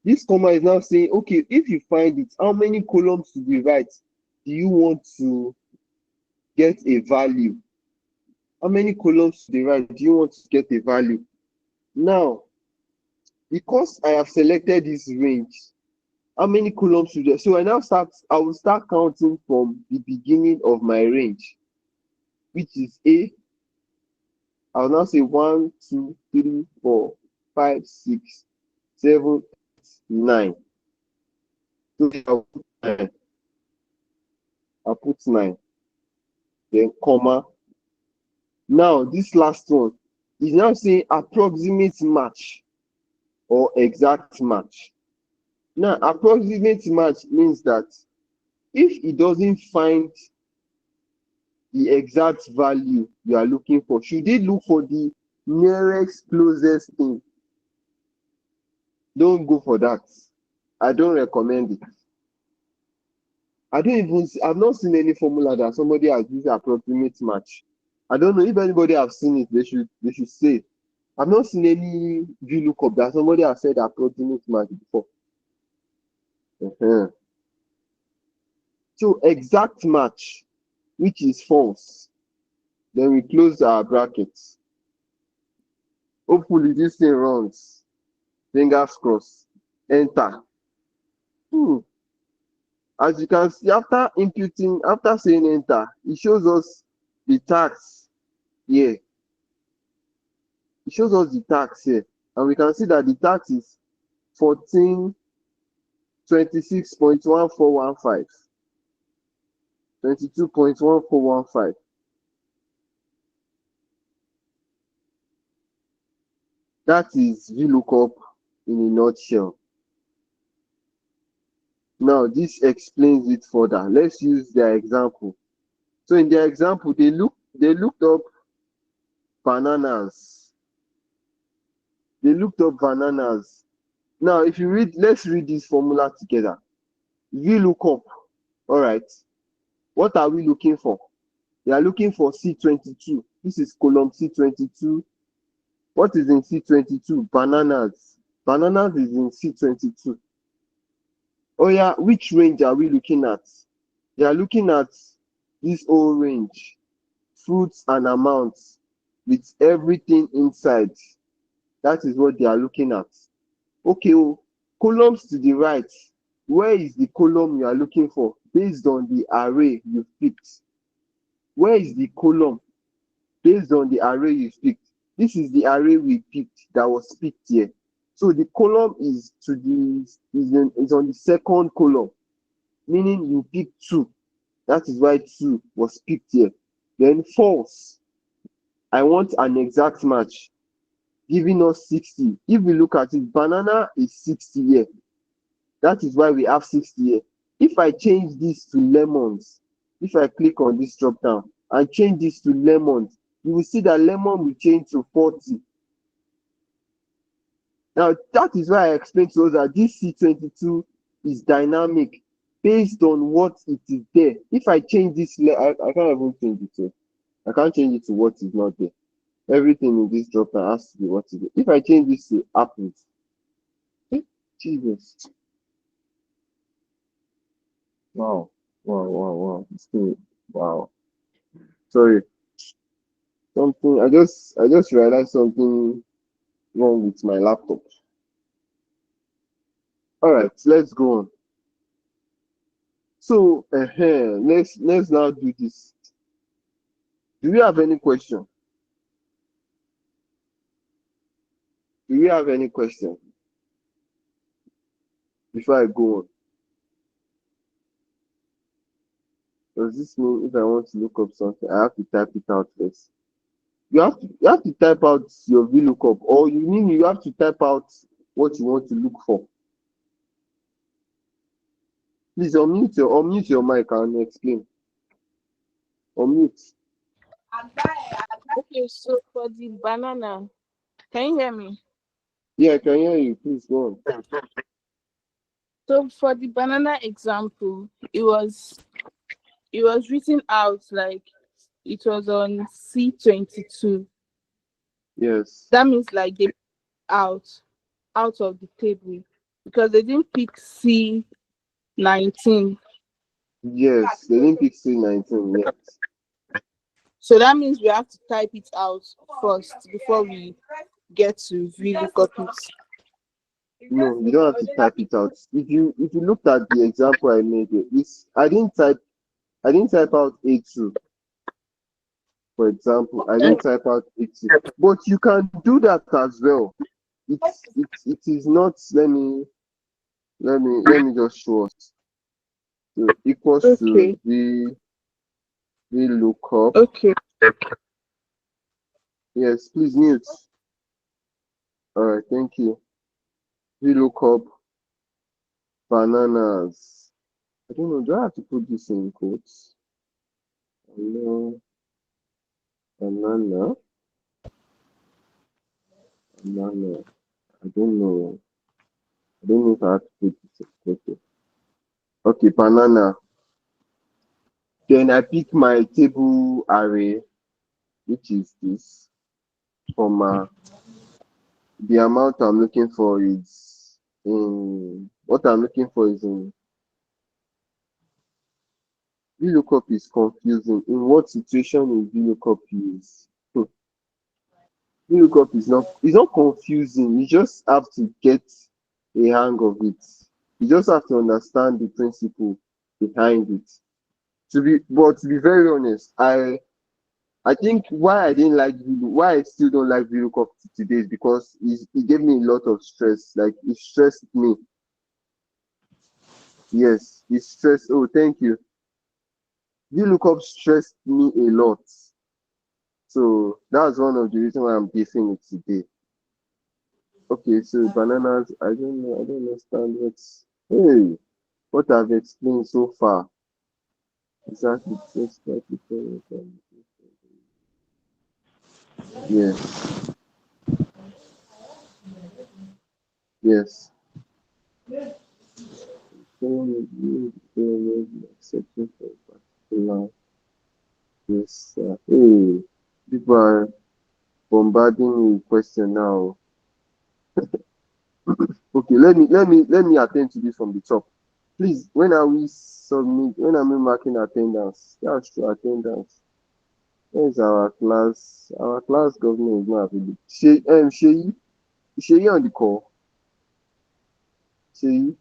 This comma is now saying, okay, if you find it, how many columns to the right do you want to get a value? How many columns to the right do you want to get a value? Now, because I have selected this range, how many columns to the, so I will start counting from the beginning of my range, which is A. I will now say 1, 2, 3, 4, 5, 6, 7, 8, 9. So I'll put 9. Then comma. Now this last one is now saying approximate match or exact match. Now approximate match means that if it doesn't find the exact value you are looking for, should it look for the nearest closest thing? Don't go for that. I don't recommend it. I've not seen any formula that somebody has used approximate match. I don't know if anybody have seen it, they should say. I've not seen any VLOOKUP that somebody has said approximate match before. So exact match, which is false. Then we close our brackets. Hopefully this thing runs. Fingers crossed. Enter. As you can see, after saying enter, it shows us the tax here. It shows us the tax here. And we can see that the tax is 1426.1415. 22.1415. That is VLOOKUP in a nutshell. Now, this explains it further. Let's use their example. So in their example, they looked up bananas. They looked up bananas. Now, if you read, let's read this formula together. VLOOKUP. All right. What are we looking for? We are looking for C22. This is column C22. What is in C22? Bananas. Bananas is in C22. Oh yeah, which range are we looking at? They are looking at this whole range, fruits and amounts with everything inside. That is what they are looking at. Okay, columns to the right. Where is the column you are looking for based on the array you picked? Where is the column based on the array you picked? This is the array we picked that was picked here. So the column is on the second column, meaning you picked 2. That is why 2 was picked here. Then false. I want an exact match, giving us 60. If we look at it, banana is 60 here. That is why we have 60 here. If I change this to lemons, if I click on this drop down and change this to lemons, you will see that lemon will change to 40. Now, that is why I explained to us that this C22 is dynamic based on what it is there. If I change this, I can't even change it to, I can't change it to what is not there. Everything in this drop down has to be what is there. If I change this to apples, Jesus. Wow. Wow. Still, wow. Sorry. Something I just realized something wrong with my laptop. All right, let's go on. So let's now do this. Do you have any question? Do you have any question before I go on? Does this mean if I want to look up something, I have to type it out first? You have to type out your VLOOKUP, or you mean you have to type out what you want to look for? Please unmute your mic and explain. Unmute. Okay, so for the banana, can you hear me? Yeah, I can hear you. Please go on. So for the banana example, it was written out like it was on C22. Yes. That means like they out of the table because they didn't pick C19. Yes, the Olympic C19, yes. So that means we have to type it out first before we get to VLOOKUP it. No, you don't have to type it out. If you looked at the example I made here, I didn't type out A2, for example. I didn't type out A2. But you can do that as well. It is not, let me just show us. So equals Okay. to VLOOKUP. Okay. Yes, please mute. All right, thank you. VLOOKUP bananas. I don't know, do I have to put this in quotes? No, banana. Banana. I don't know. I don't know if I have to put this in quotes. Okay, banana. Then I pick my table array, which is this, comma. The amount I'm looking for is in what I'm looking for is in VLOOKUP is confusing. In what situation is VLOOKUP used? VLOOKUP is not confusing. You just have to get a hang of it. You just have to understand the principle behind it. But to be very honest, I think why I didn't like why I still don't like VLOOKUP today is because it gave me a lot of stress. Like it stressed me. Yes, it stressed. Oh, thank you. VLOOKUP stressed me a lot. So that's one of the reasons why I'm giving it today. Okay, so bananas, I don't know, I don't understand what I've explained so far. Exactly, just like yes, yes. Exception for particular. Yes, hey, people are bombarding me with question now. Okay, let me attend to this from the top. Please, when are we when are we marking attendance? That's true attendance. Where's our class? Our class governor is not available. Sheyi on the call. Sheyi,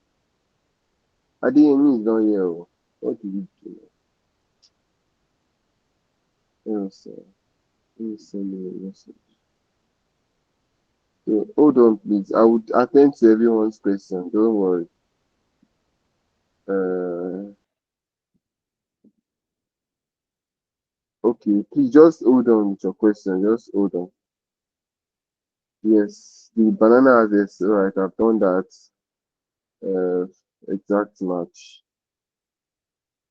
Adeyemi is not here. Oh. What did we do? Yes, let me send you a message. So, hold on, please. I would attend to everyone's question. Don't worry. Okay, please just hold on with your question. Just hold on. Yes, the banana has this. All right, I've done that. Exact match.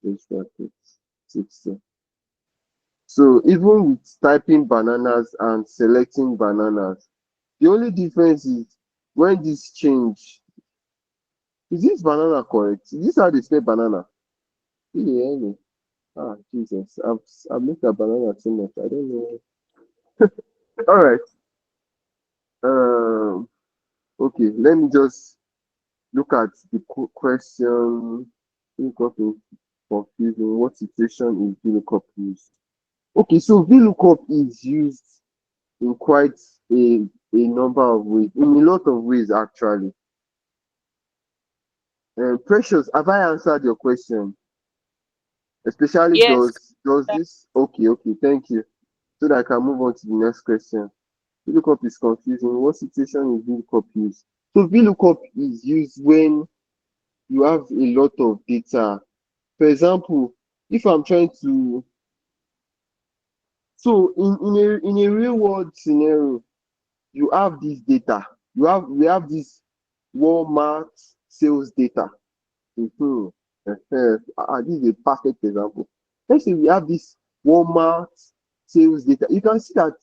close bracket, 60. So even with typing bananas and selecting bananas, the only difference is when this change, is this banana correct? Is this how they spell banana? Yeah, ah, Jesus, I've looked at banana too much. I don't know. All right. Um. Okay. Let me just look at the question. VLOOKUP is confusing. What situation is VLOOKUP used? Okay, so VLOOKUP is used in quite a number of ways, in a lot of ways actually. Precious, have I answered your question? Especially Yes. does this? Okay, thank you. So that I can move on to the next question. VLOOKUP is confusing. What situation is VLOOKUP used? So VLOOKUP is used when you have a lot of data. For example, if I'm trying to, so in a real world scenario, you have this data. We have this Walmart sales data. Mhm. This is a perfect example. Let's say we have this Walmart sales data. You can see that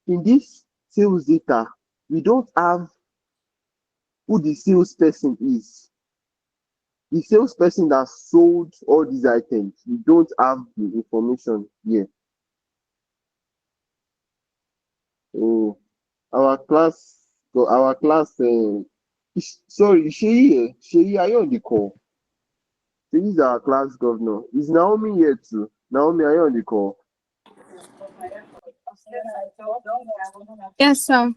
in this sales data, we don't have who the salesperson is. The salesperson that sold all these items, we don't have the information here. So our class, sorry, Sheyi, are you on the call? Sheyi is our class governor. Is Naomi here too? Naomi, are you on the call? Yes, sir.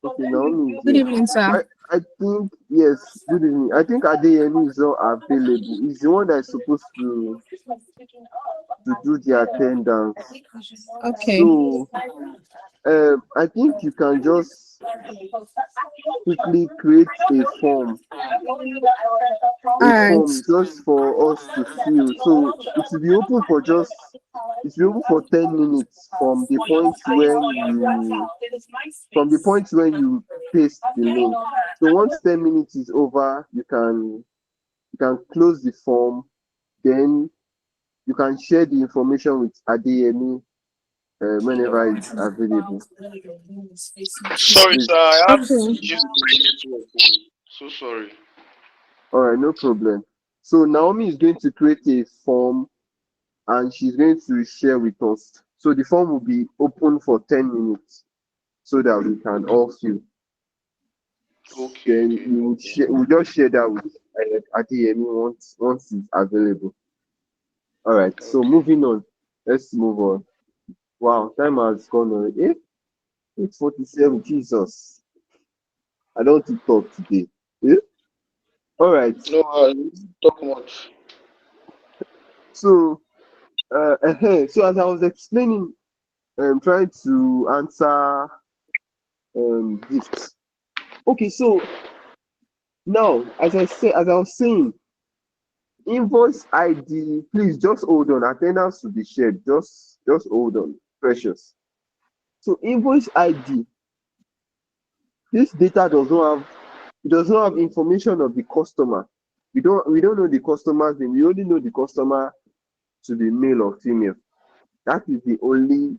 Okay, Naomi is Good here. evening, So sir. I think, yes, good evening. I think Adeyemi is not available. He's the one that is supposed to do the attendance. Okay. So I think you can just quickly create All a right. form just for us to fill. So it will be open for 10 minutes from the point when you paste the link. So once 10 minutes is over, you can close the form, then you can share the information with Adeyemi whenever it's available. Sorry, Please. sir. I have Okay. issues with my network. So sorry. All right, no problem. So Naomi is going to create a form and she's going to share with us. So the form will be open for 10 minutes so that we can all fill. Okay, Then okay. we'll just share that with Adeyemi once it's available. All right, so Okay. moving on. Let's move on. Wow, time has gone already. 8:47. Jesus, I don't want to talk today. Eh? All right. No, talk much. So, so as I was explaining, trying to answer gifts. Okay, so now, as I was saying, invoice ID. Please just hold on. Attendance to be shared. Just hold on, precious. So invoice ID. This data does not have information of the customer. We don't know the customer's name. We only know the customer to be male or female. That is the only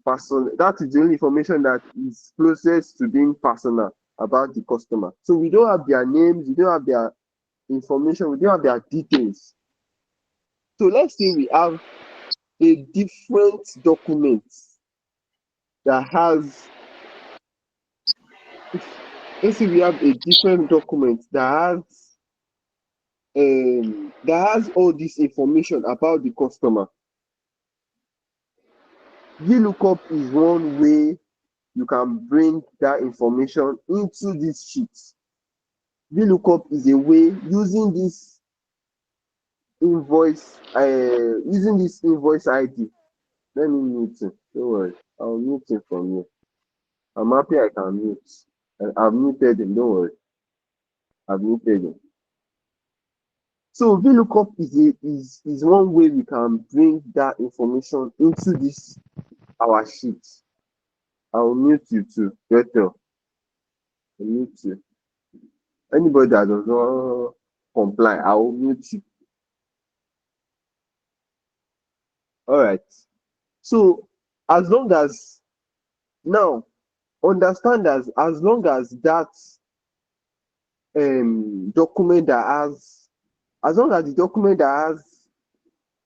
that is the only information that is closest to being personal about the customer. So we don't have their names, we don't have their information, we don't have their details. So let's say we have a different document that has let's say we have a different document that has all this information about the customer. VLOOKUP is one way you can bring that information into this sheet. VLOOKUP is a way using this invoice ID. Let me mute him. Don't worry, I'll mute him from here. I'm happy I can mute. I've muted him. Don't worry, I've muted him. So VLOOKUP is one way we can bring that information into this our sheet. I'll mute you too. Better. I'll mute you. Anybody that does not comply, I will mute you. All right. So as long as now understand as long as that document that has as long as the document that has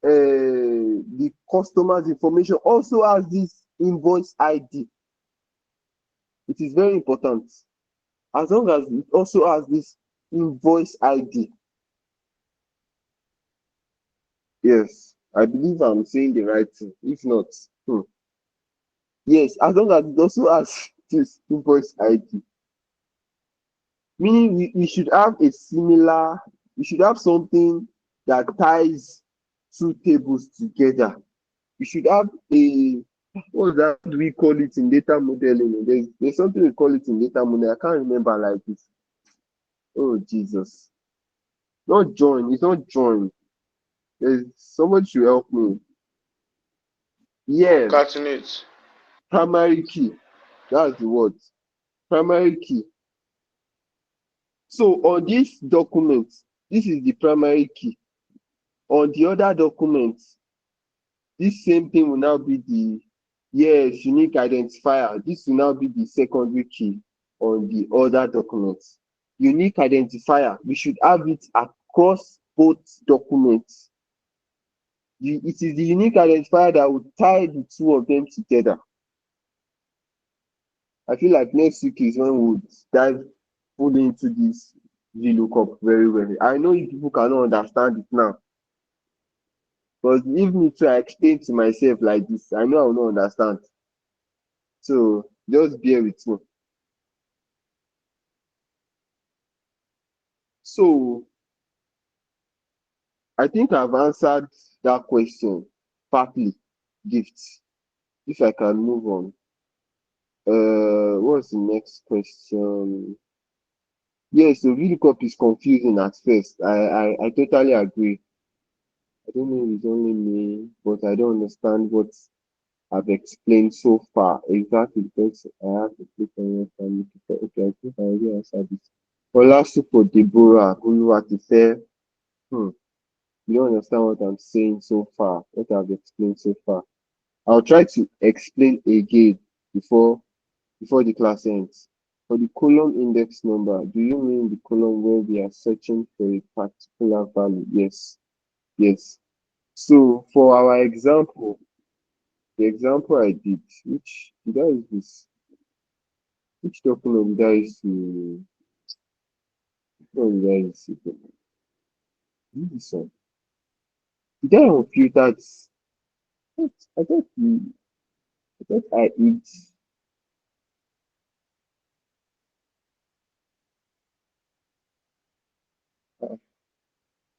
the customer's information also has this invoice ID. It is very important. As long as it also has this invoice ID. Yes, I believe I'm saying the right thing. If not, yes, as long as it also has this invoice ID. Meaning we should have we should have something that ties two tables together. We should have what that do we call it in data modeling? There's something we call it in data modeling. I can't remember like this. Oh Jesus. Not join, it's not join. There's someone should help me. Yes, Concatenate. primary key. That's the word. Primary key. So on this document, this is the primary key. On the other document, this same thing will now be the unique identifier. This will now be the secondary key on the other documents. Unique identifier, we should have it across both documents. It is the unique identifier that will tie the two of them together. I feel like next week is when we'll dive fully into this VLOOKUP very well. I know you people cannot understand it now, but if me to explain to myself like this, I know I will not understand. So just bear with me. So I think I've answered that question partly. Gifts. If I can move on. What's the next question? Yes, so VLOOKUP is confusing at first. I totally agree. I don't know if it's only me, but I don't understand what I've explained so far. Exactly because I have to click on it and look at it. Okay, I think I already answered this. For Deborah, Oluwatife. You don't understand what I'm saying so far, what I've explained so far. I'll try to explain again before the class ends. For the column index number, do you mean the column where we are searching for a particular value? Yes. Yes. So for our example, the example I did, which did I use this? Which document did I use to what did I use to do this one? Did I unfilter this? What? I thought I did.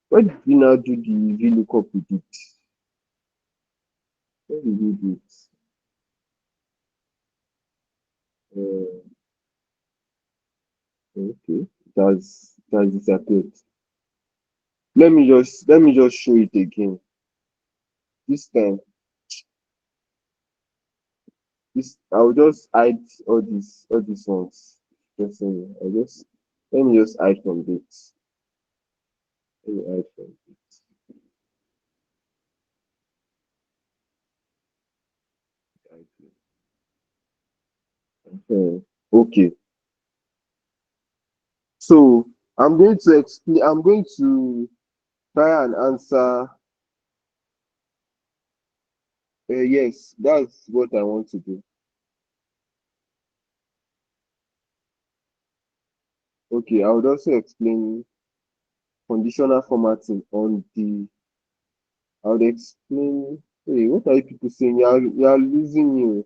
Why did we now do the VLOOKUP with it? Why did we do it? Okay, that's disappeared. Let me just show it again. This time, I'll just hide all these ones. Just let me just hide from this. Let me hide from it. Okay. So I'm going to explain. I'm going to try and answer. Yes, that's what I want to do. Okay, I would also explain conditional formatting on the. I would explain. Hey, what are you people saying? You are losing me.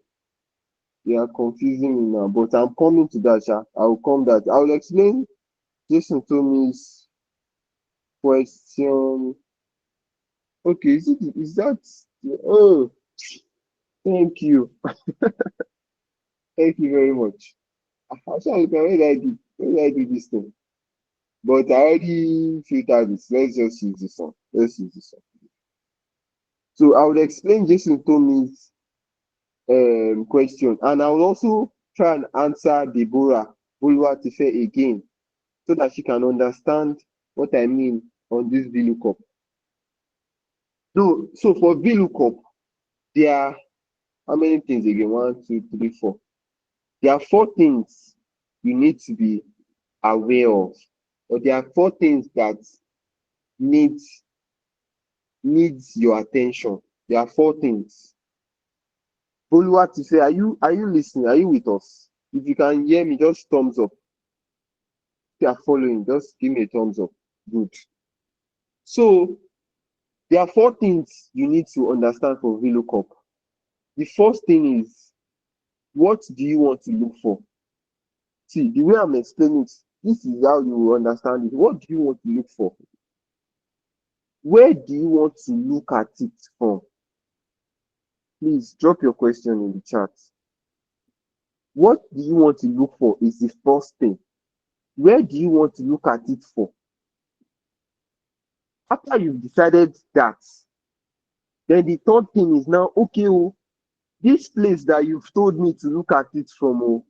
You are confusing me now. But I'm coming to that. Sha. I will come that. I will explain Jason Tommy's question. Okay, is that? Oh, thank you. Thank you very much. I shall look at where did I do this thing? But I already filtered this. Let's just use this one. Let's use this one. So I will explain Jason Tommy's question, and I will also try and answer Deborah Oluwatife again, so that she can understand what I mean on this VLOOKUP. So for VLOOKUP, there are how many things again? 1, 2, 3, 4. There are 4 things you need to be aware of, or there are 4 things that needs your attention. There are 4 things. Boluwa to say, are you listening? Are you with us? If you can hear me, just thumbs up. If you are following, just give me a thumbs up. Good. So there are 4 things you need to understand for VLOOKUP. The first thing is, what do you want to look for? See, the way I'm explaining it, this is how you will understand it. What do you want to look for? Where do you want to look at it from? Please drop your question in the chat. What do you want to look for is the first thing. Where do you want to look at it for? After you've decided that, then the third thing is now, okay, oh, this place that you've told me to look at it from, oh,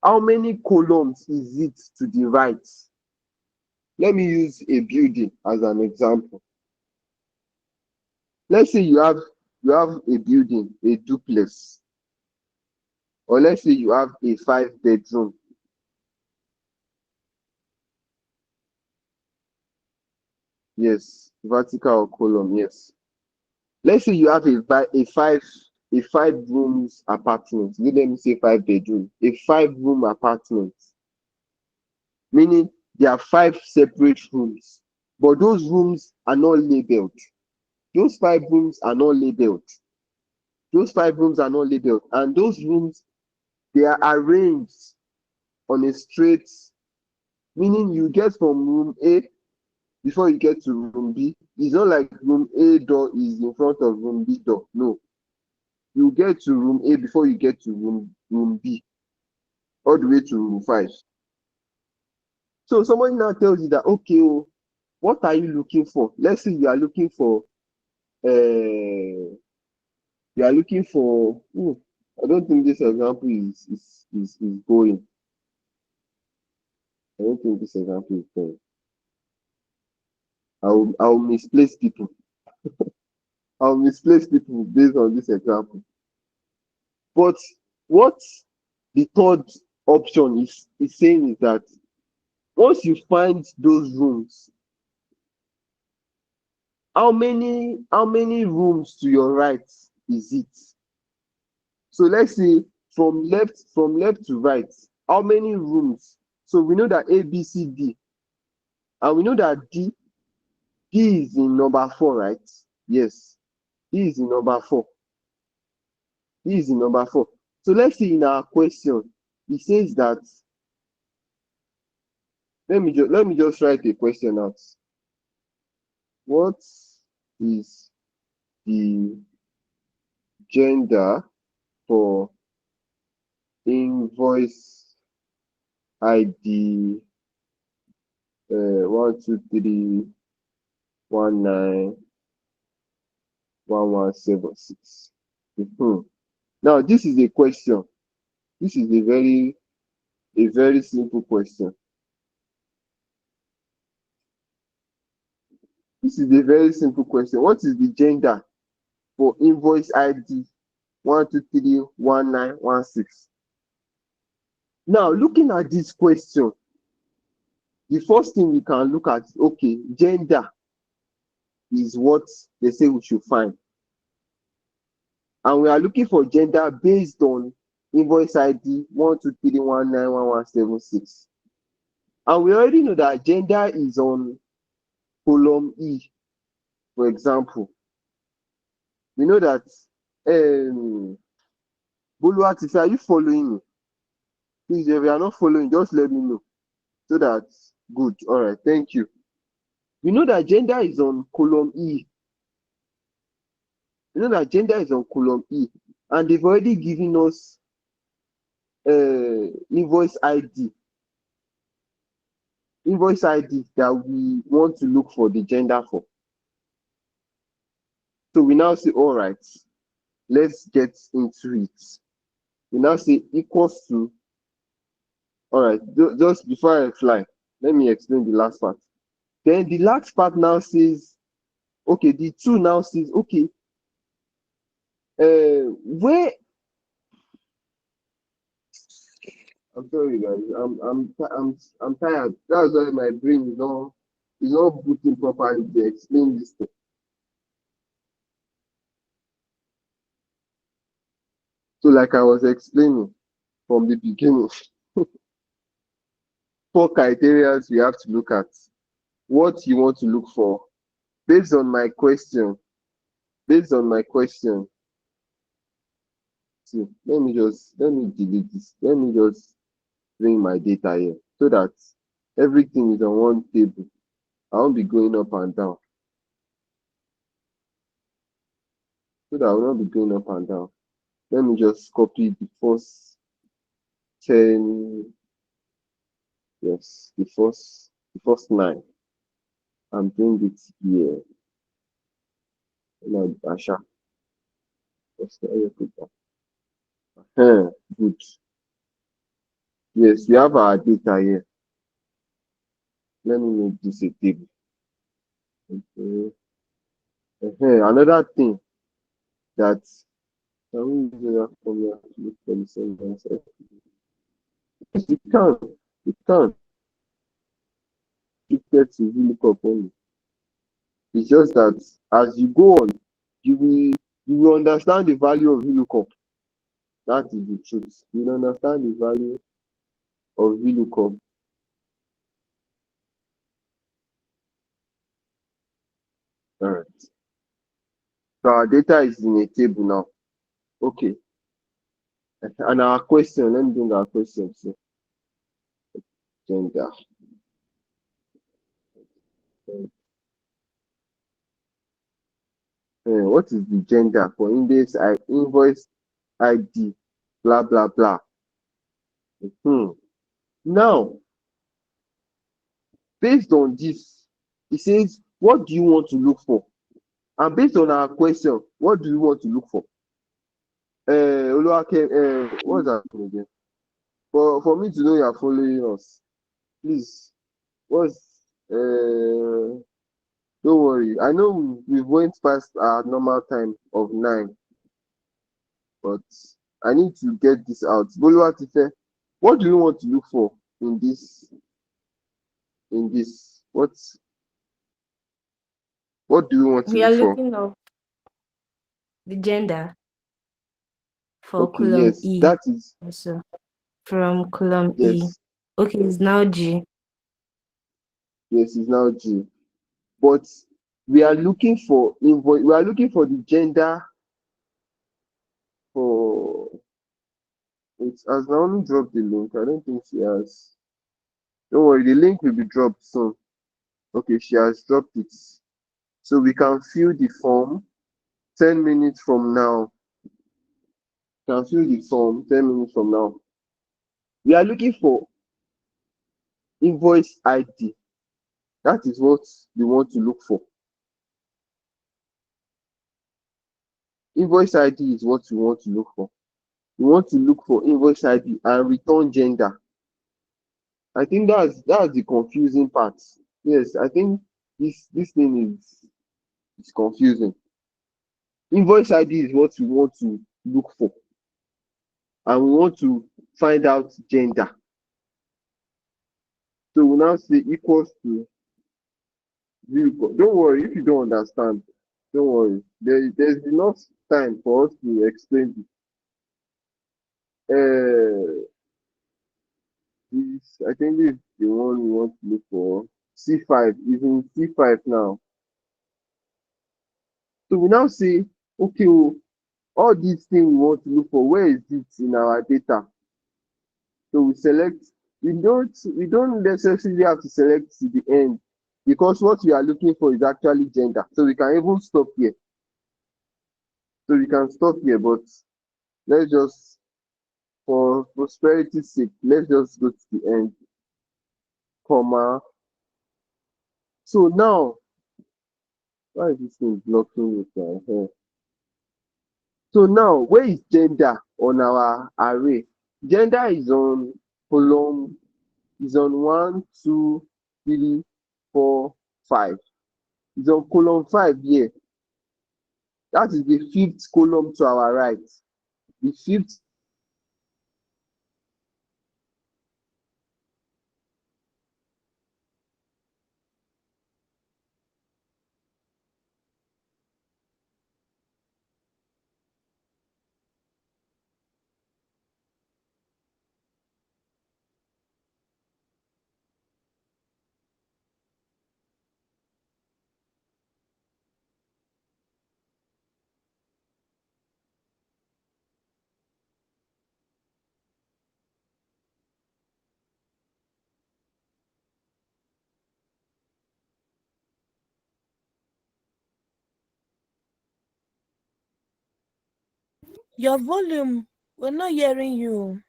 how many columns is it to the right? Let me use a building as an example. Let's say you have a building, a duplex, or let's say you have a 5-bedroom. Yes, vertical column, yes. Let's say you have a 5 rooms apartment. Let me say 5-bedroom, a 5-room apartment. Meaning there are 5 separate rooms, but those rooms are not labeled. Those 5 rooms are not labeled. Those 5 rooms are not labeled, and those rooms, they are arranged on a straight, meaning you get from room A before you get to room B. It's not like room A door is in front of room B door. No. You get to room A before you get to room B, all the way to room 5. So somebody now tells you that, okay, oh, what are you looking for? Let's say you are looking for I don't think this example is going. I don't think this example is going. I'll misplace people. I'll misplace people based on this example. But what the third option is saying is that once you find those rooms, how many rooms to your right is it? So let's say from left to right, how many rooms? So we know that A, B, C, D, and we know that D is in number 4, right? Yes, D is in number 4. D is in number 4. So let's say in our question, it says that, let me just write a question out. What is the gender for invoice ID 123191176? Now this is a question. This is a very simple question. This is a very simple question. What is the gender for invoice ID 1231916? Now, looking at this question, the first thing we can look at, okay, gender is what they say we should find. And we are looking for gender based on invoice ID 123191176. And we already know that gender is on column E, for example. We know that Boluwati, are you following me? Please, if you are not following, just let me know. So that's good. All right, thank you. We know that gender is on column E. We know that gender is on column E, and they've already given us invoice ID. Invoice ID that we want to look for the gender for. So we now say, all right, let's get into it. We now say equals to, all right, just before I fly, let me explain the last part. Then the last part now says, okay, the 2 now says, okay, Where I'm sorry guys, I'm tired. That's why my brain is not booting properly to explain this thing. So like I was explaining from the beginning, 4 criteria we have to look at. What you want to look for based on my question. Based on my question. See, let me delete this. Let me just bring my data here so that everything is on one table. I won't be going up and down. So that I will not be going up and down. Let me just copy the first 10, yes, the first 9 and bring it here. Now, Asha, good. Yes, we have our data here. Let me make this a table. Okay. Another thing that can we use that formula to look for the same answer? Yes, you can get to VLOOKUP only. It's just that as you go on, you will understand the value of VLOOKUP. That is the truth. You will understand the value of VLOOKUP. All right. So our data is in a table now. Okay. And our question, let me bring our question to gender. What is the gender for invoice ID, blah blah blah. Now, based on this, it says, what do you want to look for? And based on our question, what do you want to look for? Oluwake, what's that again? For me to know you are following us, please, what's don't worry. I know we went past our normal time of 9, but I need to get this out. Boluwatife, what do you want to look for in this? What do you want to We are look for? looking up the gender for Okay, column yes, E. that is Also, from column E. yes, Okay, it's now G. yes, it's now G. But we are looking for invoice. We are looking for the gender for. It has Naomi dropped the link. I don't think she has. Don't worry, the link will be dropped soon. Okay, she has dropped it. So we can fill the form 10 minutes from now. Can fill the form 10 minutes from now. We are looking for invoice ID. That is what we want to look for. Invoice ID is what we want to look for. We want to look for invoice ID and return gender. I think that's the confusing part. Yes, I think this thing is confusing. Invoice ID is what we want to look for, and we want to find out gender. So we now say equals to VLOOKUP. Don't worry if you don't understand. Don't worry. There's enough time for us to explain this. I think this is the one we want to look for. C5 is in C5 now. So we now say, okay, all these things we want to look for, where is it in our data? So we select. We don't necessarily have to select to the end because what we are looking for is actually gender. So we can even stop here. So we can stop here, but let's just, for prosperity's sake, let's just go to the end, comma. So now, why is this thing blocking with my hair? So now, where is gender on our array? Gender is on column, is on 1, 2, 3, 4, 5. It's on column 5 here. That is the fifth column to our right. The fifth. Your volume, we're not hearing you.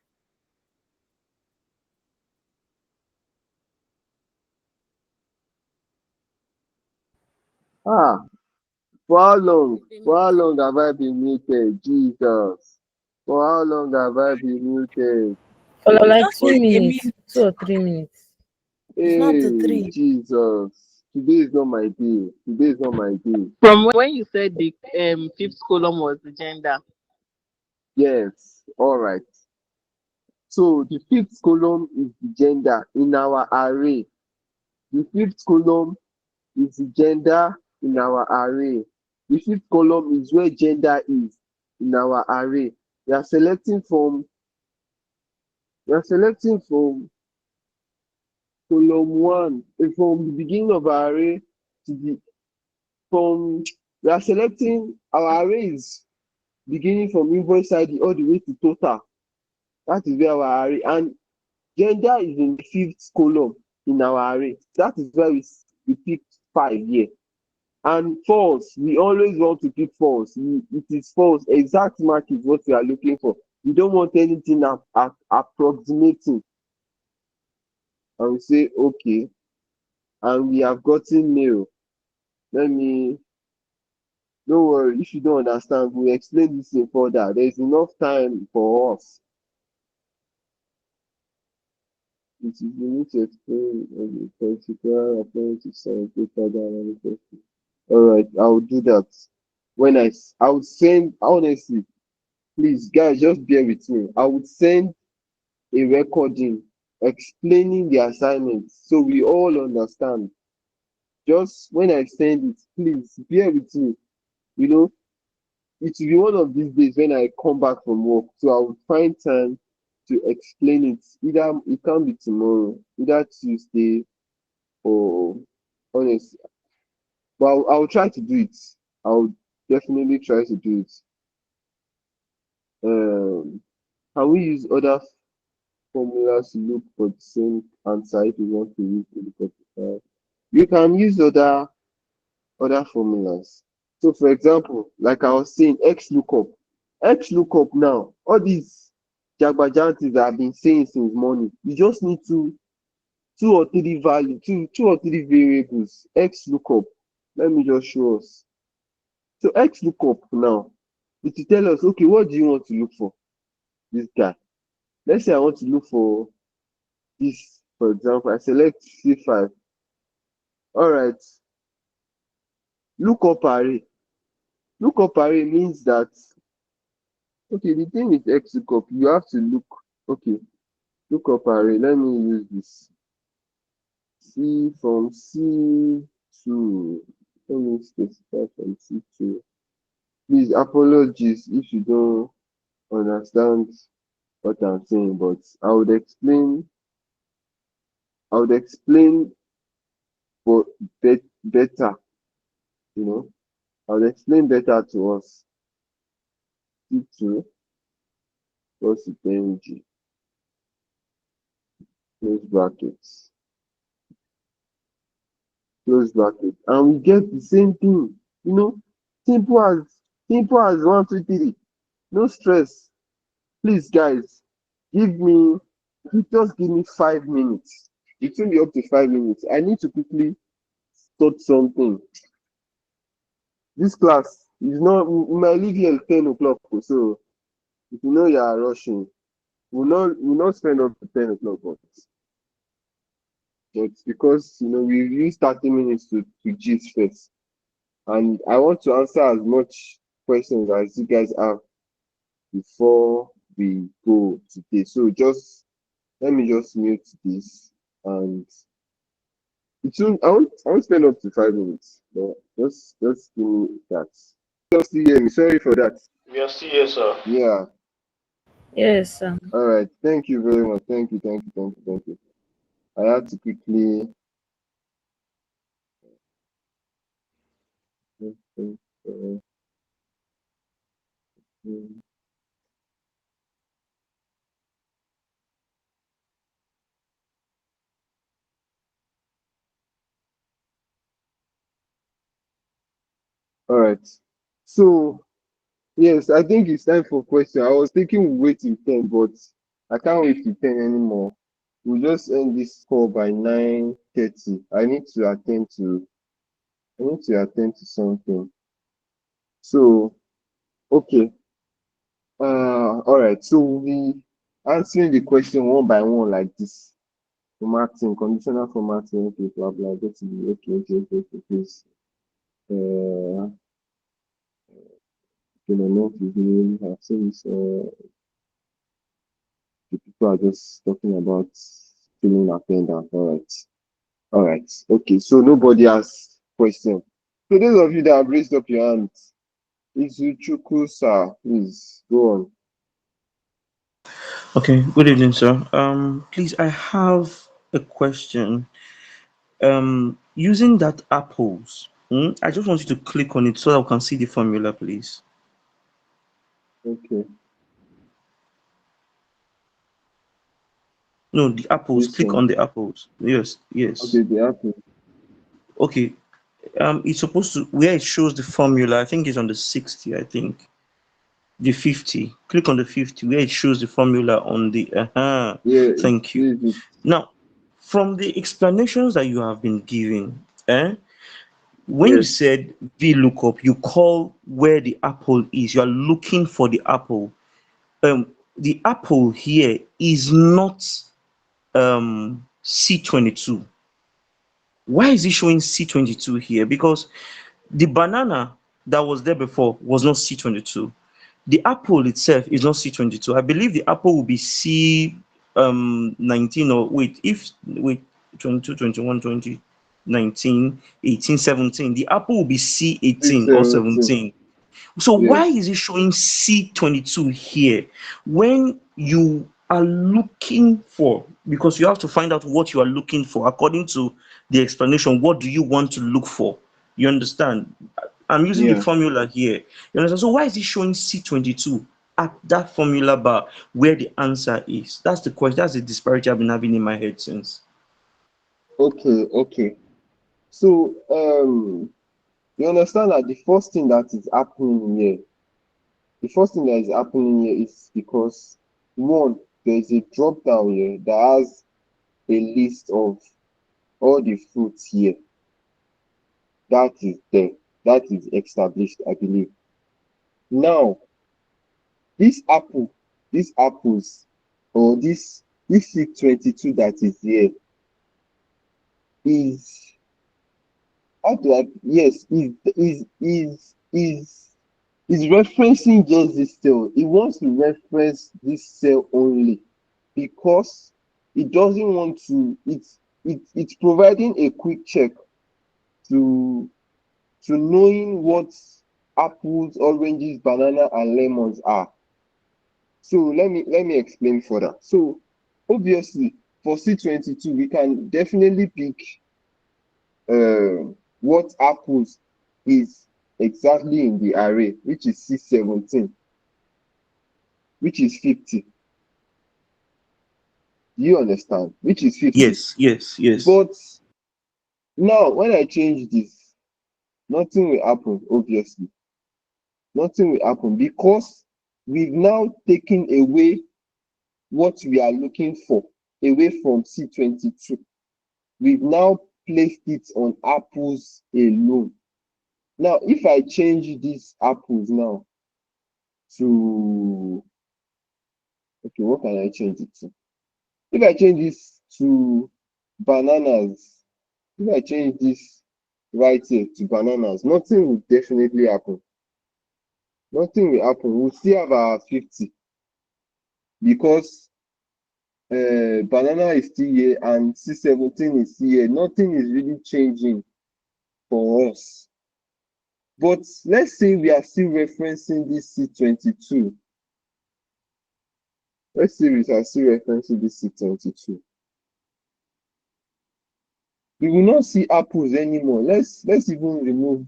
Ah, for how long? For how long have I been muted? Jesus. For how long have I been muted? For like Just two like a minutes, minute. 2 or 3 minutes. It's not to Hey, 3. Jesus. Today is not my day. Today is not my day. From when you said the fifth column was the gender. Yes. All right. So the fifth column is the gender in our array. The fifth column is the gender in our array. The fifth column is where gender is in our array. We are selecting from column 1 from the beginning of our array to the from we are selecting our array is beginning from invoice ID all the way to total. That is where our array, and gender is in the fifth column in our array. That is why we picked 5 here. And false, we always want to pick false. It is false. Exact match is what we are looking for. We don't want anything approximating. And we say okay, and we have gotten mail. Let me Don't worry, if you don't understand, we'll explain this in further. There is enough time for us. It is you need to explain the particular appearance to science data manifest. All right, I'll do that. I would send, honestly, please, guys, just bear with me. I would send a recording explaining the assignment so we all understand. Just when I send it, please bear with me. You know, it will be one of these days when I come back from work, so I will find time to explain it. Either it can be tomorrow, either Tuesday or honestly, but I'll try to do it. I'll definitely try to do it. Um, can we use other formulas to look for the same answer if you want to use the particular? You can use other formulas. So for example, like I was saying, XLOOKUP. XLOOKUP now, all these jagbajantis that I've been saying since morning, you just need two or three value, two or three variables. XLOOKUP. Let me just show us. So XLOOKUP now, it will tell us, okay, what do you want to look for? This guy. Let's say I want to look for this, for example, I select C5. All right, lookup array. Lookup array means that, okay, the thing with XLOOKUP, you have to look, okay, lookup array. Let me use this. C from C to, let me specify from C to. Please, apologies if you don't understand what I'm saying, but I would explain for better, you know, I would explain better to us. C2 plus G, close brackets. Close bracket, and we get the same thing, you know, simple as simple as 1 2 3. No stress. Please guys, just give me 5 minutes. It will be up to 5 minutes. I need to quickly start something. This class is not, we might leave here at 10 o'clock, so if you know you are rushing, we'll not spend up to 10 o'clock, but because you know we use 30 minutes to gist first, and I want to answer as much questions as you guys have before we go today. So just let me just mute this, and I won't spend up to 5 minutes. But just give me that. Just hear me. Sorry for that. We are still here, sir. Yeah. Yes. All right. Thank you very much. Thank you. I had to quickly. All right. So yes, I think it's time for question. I was thinking we'll wait till 10, but I can't wait till 10 anymore. We'll just end this call by 9:30. I need to attend to something. So okay. All right. So we'll be answering the question one by one like this. Formatting, conditional formatting, okay, blah blah. Go to the okay, please. Not reviewing. I've seen this. The people are just talking about filling attendance. All right. Okay. So nobody has question. So those of you that have raised up your hands, Izuchuku sir, please go on. Okay, good evening, sir. Please, I have a question. Using that apples, I just want you to click on it so that we can see the formula, please. Okay. No, the apples. This Click one. on the apples. Yes, yes. Okay, the apple. Okay. It's supposed to where it shows the formula. I think it's on the 60. I think the 50. Click on the 50 where it shows the formula on the. Yeah, Thank you. this is it. Now, from the explanations that you have been giving, when you Yes. said VLOOKUP, you call where the apple is. You are looking for the apple. The apple here is not C22. Why is it showing C22 here? Because the banana that was there before was not C22. The apple itself is not C22. I believe the apple will be C 19 or wait 22, 21, 20, 19, 18, 17. The apple will be C 18 or 617. 17. So why Yes. is it showing C22 here when you are looking for, because you have to find out what you are looking for according to the explanation. What do you want to look for? You understand? I'm using the Yeah. formula here. You understand? So why is it showing C22 at that formula bar where the answer is? That's the question. That's the disparity I've been having in my head since. Okay. So you understand that the first thing that is happening here is because one, there is a drop down here that has a list of all the fruits here. That is there. That is established, I believe. Now, this apple, these apples, or this C22 that is here is how do I yes, is referencing just this cell. It wants to reference this cell only because it doesn't want to, it's providing a quick check to knowing what apples, oranges, banana, and lemons are. So let me explain further. So obviously for C22 we can definitely pick what apples is exactly in the array, which is C17, which is 50. Do you understand? Which is 50. Yes. But now when I change this, nothing will happen, obviously. Nothing will happen because we've now taken away what we are looking for away from C22. We've now placed it on apples alone. Now, if I change these apples now to, okay, what can I change it to? If I change this to bananas, if I change this right here to bananas, nothing will definitely happen. Nothing will happen. We'll still have our 50 because banana is still here and C17 is still here. Nothing is really changing for us. But let's say we are still referencing this C22. Let's say we are still referencing this C22. We will not see apples anymore. Let's even remove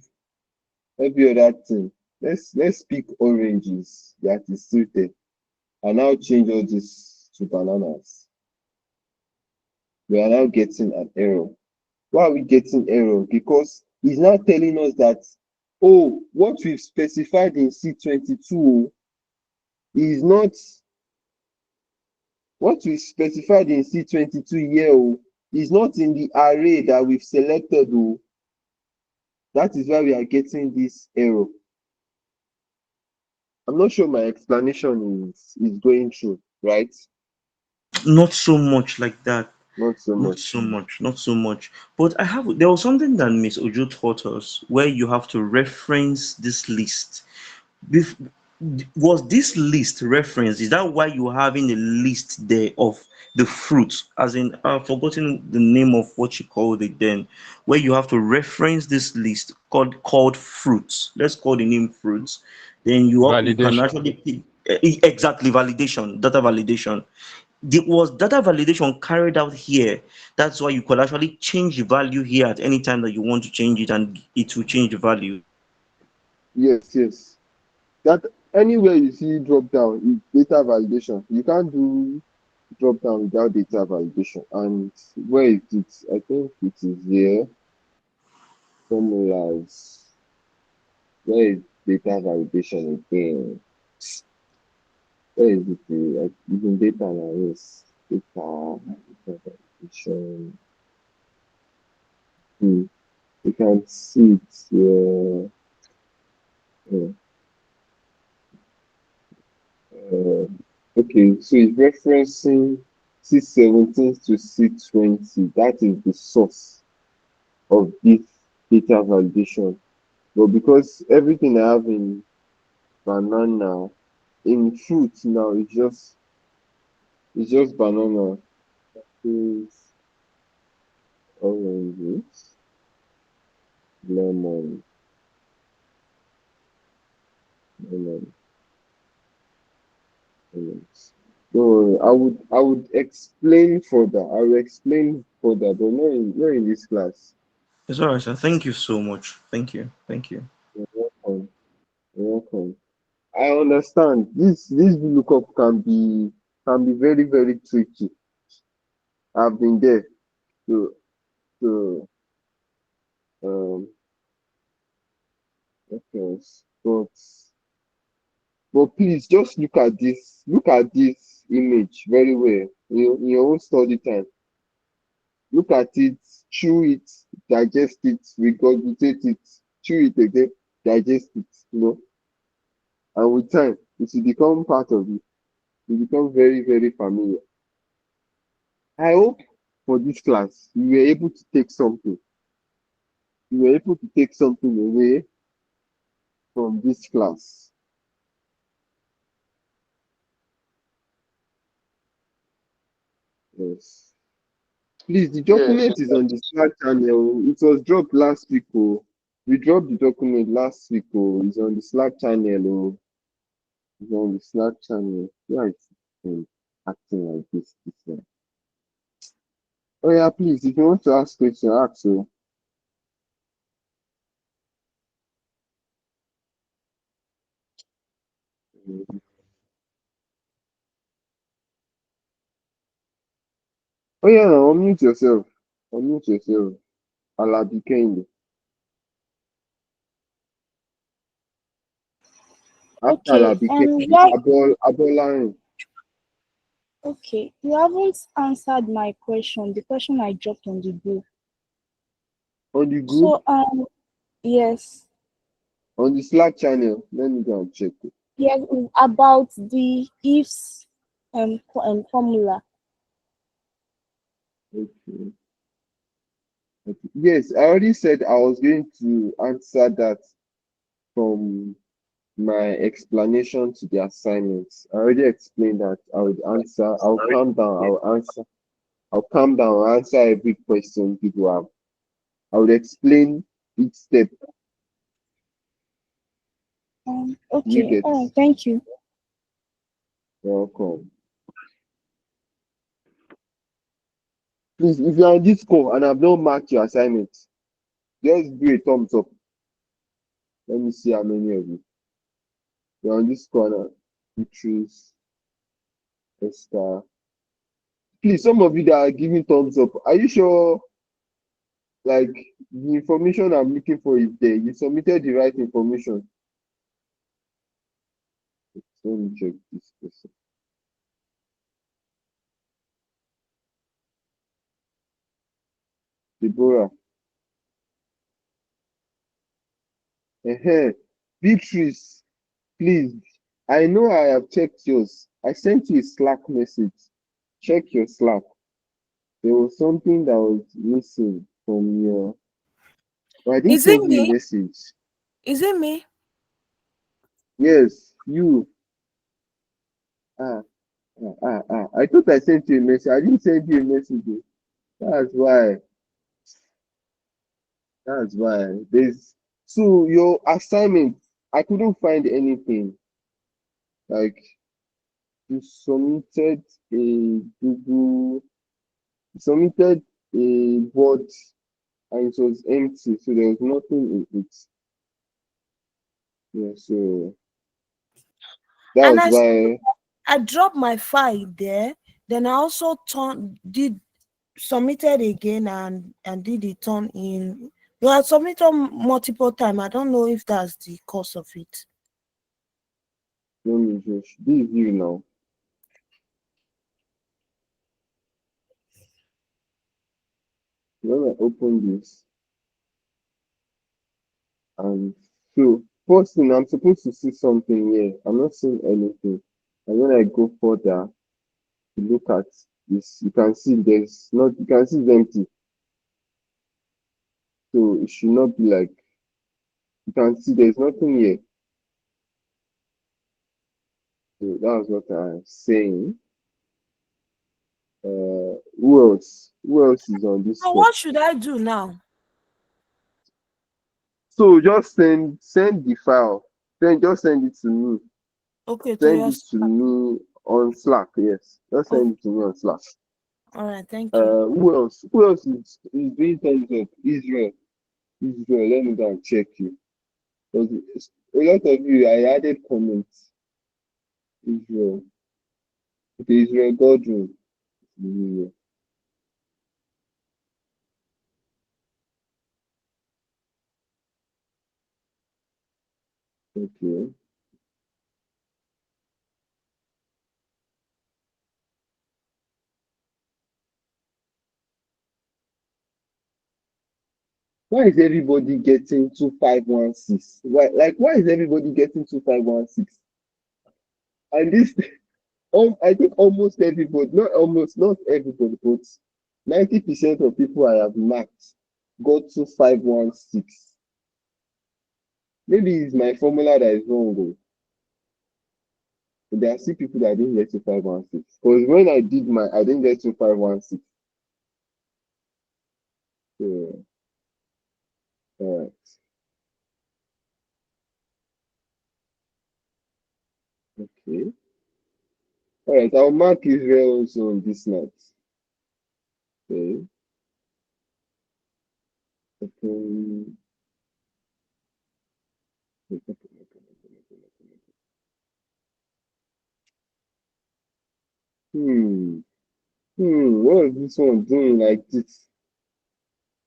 every other thing. Let's pick oranges that is still there and now change all this to bananas. We are now getting an error. Why are we getting error? Because it's now telling us that, oh, what we've specified in C22 is not what we specified in C22 here is not in the array that we've selected. That is why we are getting this error. I'm not sure my explanation is going through, right? Not so much like that. Not so Not much. so much, not so much. But there was something that Miss Ojo taught us where you have to reference this list. Was this list reference? Is that why you're having a list there of the fruits? As in, I've forgotten the name of what you called it then, where you have to reference this list called fruits. Let's call the name fruits. Then you can Validation. actually pick exactly validation, data validation. Was data validation carried out here? That's why you could actually change the value here at any time that you want to change it, and it will change the value. Yes, yes. That anywhere you see drop down is data validation. You can't do drop down without data validation. And where is it? I think it is here. Formulas. Where is data validation again? Where is it? Even data analysis. Data validation. You can see it here. Okay, so it's referencing C17 to C20. That is the source of this data validation. But because everything I have in banana, in fruit now, it's just banana. Is oranges, lemon, lemon, lemons. So I would explain further. I will explain further, but not in this class. It's all right, sir. Thank you so much. Thank you. Thank you. You're welcome. You're welcome. I understand this lookup can be very, very tricky. I've been there. So so okay. But please just look at this image very well in your own study time. Look at it, chew it, digest it, regurgitate it, chew it again, digest it. And with time it will become part of you. It will become very, very familiar. I hope for this class you were able to take something. You were able to take something away from this class. Yes. Please, the Yes, document is on the Slack channel. It was dropped last week. Oh. We dropped the document last week. Oh. It's on the Slack channel. Oh. It's on the Slack channel. Yeah, it's acting like this one. Oh yeah, please, if you want to ask question, ask. So. Oh yeah, now unmute yourself. Unmute yourself. Alabi Kende. After Okay, Alabi Kende, yeah, Abolarin. okay. You haven't answered my question, the question I dropped on the group. On the group, So, yes, on the Slack channel, let me go and check it. yeah, about the ifs formula. Okay. Okay. Yes, I already said I was going to answer that from my explanation to the assignments. I already explained that I would answer. I'll calm down. I'll answer. I'll calm down. I'll answer every question people have. I would explain each step. You Okay. get. All right. Thank you. Welcome. Please, if you're on this call and I've not marked your assignment, just do a thumbs up. Let me see how many of you. You're on this corner. You choose Esther. Please, some of you that are giving thumbs up, are you sure like the information I'm looking for is there? You submitted the right information. Let me check this person. Deborah. Beatrice, please. I know I have checked yours. I sent you a Slack message. Check your Slack. There was something that was missing from your. But I didn't Is it send you a me? message. Is it me? Yes, you. Ah, I thought I sent you a message. I didn't send you a message. That's why. That's why. There's so your assignment. I couldn't find anything. Like you submitted a Google. You submitted a word and it was empty, so there was nothing in it. Yeah, so that And was why. I dropped my file there. Then I also did submitted again and did it turn in. You have submitted multiple times. I don't know if that's the cause of it. Let me just this is you now. When I open this and so first thing I'm supposed to see something here. I'm not seeing anything. And when I go further to look at this, you can see there's not you can see it's empty. So it should not be like you can see there's nothing here. So that's what I'm saying. Who else? Who else is on this So call? what should I do now? So just send the file. Then just send it to me. Okay, to Send your it to me on Slack. Yes, just Oh, send it to me on Slack. all right, thank you. Who else? Who else is doing thumbs up? Israel. Israel. Let me go and check you. Because a lot of you, I added comments. Israel. Okay, Israel Godwin. Yeah. Okay. Why is everybody getting 2516? Why is everybody getting 2516? And this I think almost everybody, not everybody, but 90% of people I have marked got 2516. Maybe it's my formula that is wrong, though. But there are still people that didn't get 2516. Because when I did I didn't get 2516. So, all right. Okay. All right. I'll mark Israel also on this night. Okay. Okay. Hmm. What is this one doing like this?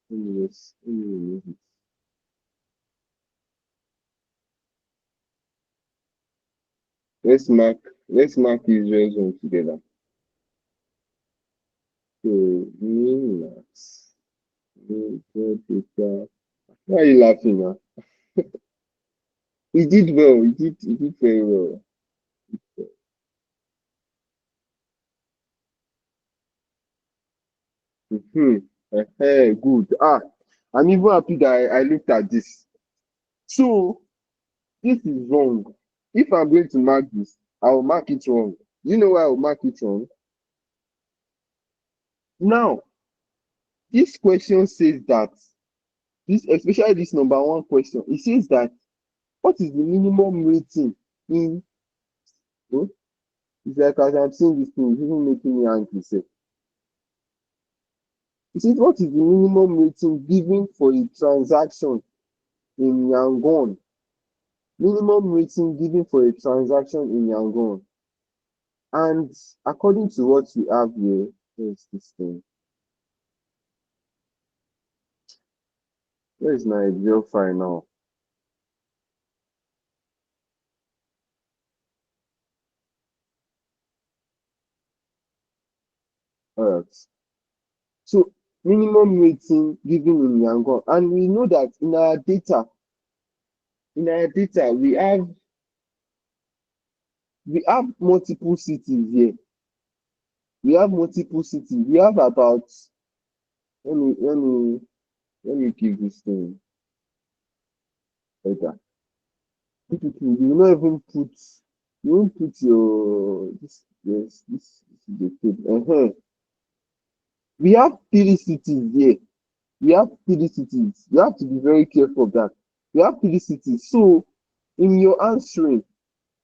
Let me remove it. Let's mark Israel's one together. So relax. Why are you laughing now? He did well. He did very well. Hmm. Good. I'm even happy that I looked at this. So this is wrong. if I'm going to mark this, I will mark it wrong. You know why I will mark it wrong? Now, this question says that this, especially this number one question, it says that what is the minimum rating in, oh, it's like as I'm saying this thing, it's even making me angry. Say, it says what is the minimum rating given for a transaction in Yangon? Minimum rating given for a transaction in Yangon. And according to what we have here, where's this thing? Where's my Excel file now? Alright. So minimum rating given in Yangon. And we know that in our data, we have multiple cities here. We have multiple cities. We have about, let me give this thing better. You will not even put, you won't put your this, yes, this is the code. We have 3 cities here. We have 3 cities. You have to be very careful of that. We have 3 cities. So in your answering,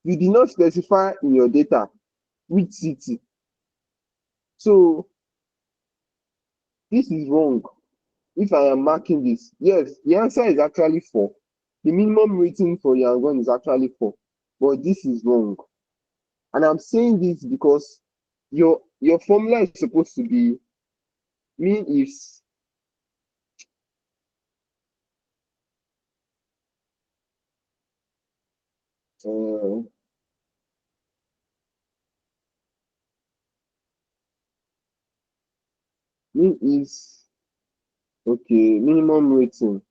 you did not specify in your data which city. So this is wrong. If I am marking this, yes, the answer is actually 4. The minimum rating for Yangon is actually 4, but this is wrong. And I'm saying this because your formula is supposed to be mean is mean is okay, minimum rating.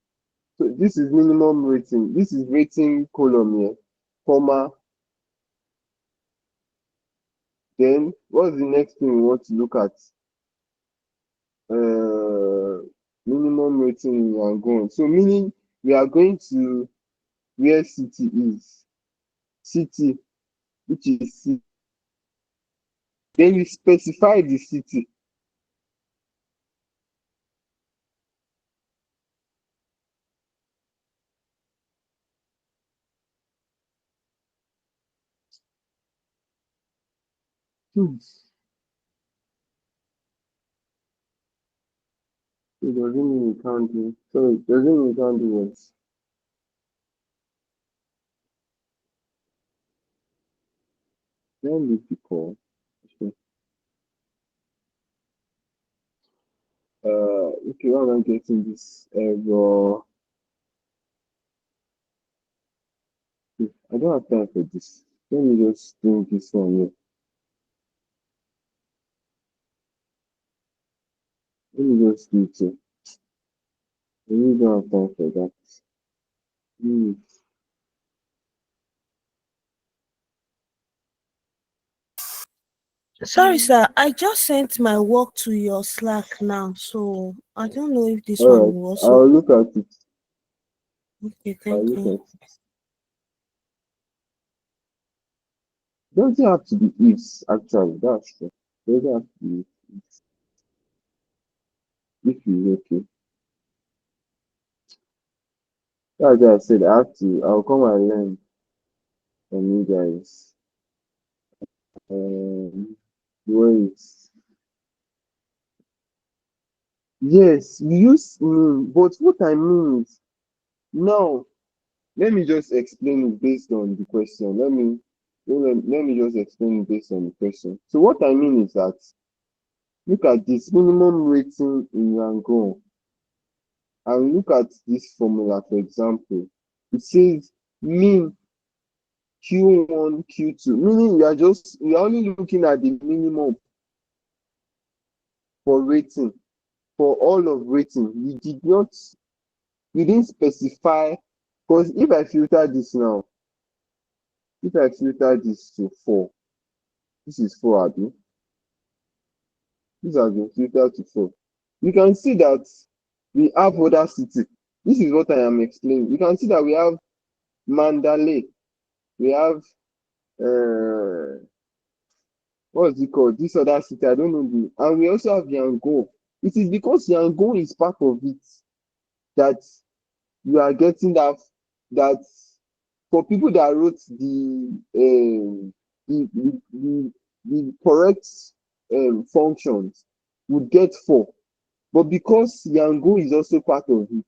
So this is minimum rating. This is rating column here, comma. Then what's the next thing we want to look at? Minimum rating in Yangon. So meaning we are going to where city is. City, which is city. Then you specify the city. It doesn't mean we can't do. So it doesn't mean we can't do what? Let me call. Okay, why am I getting this error? I don't have time for this. Let me just do this one here. Let me just do it here. I really don't have time for that. Sorry, sir. I just sent my work to your Slack now, so I don't know if this All one right, will also. I'll look at it. Okay, I'll thank look you. at it. Doesn't have to be ifs, actually. That's true. Doesn't have to be ifs. If is okay. That's why I said I'll come and learn from you guys. Wait. Yes, we use but what I mean is now let me just explain it based on the question. Let me just explain it based on the question. So what I mean is that look at this minimum rating in Yangon and look at this formula, for example. It says mean Q1, Q2, meaning we are only looking at the minimum for rating, for all of rating. We didn't specify, because if I filter this now, if I filter this to 4, this is 4, Abi. This has been filtered to 4. You can see that we have other cities. This is what I am explaining. You can see that we have Mandalay. We have what's it called? This other city, I don't know the, and we also have Yangon. It is because Yangon is part of it that you are getting that for people that wrote the correct functions would get 4. But because Yangon is also part of it,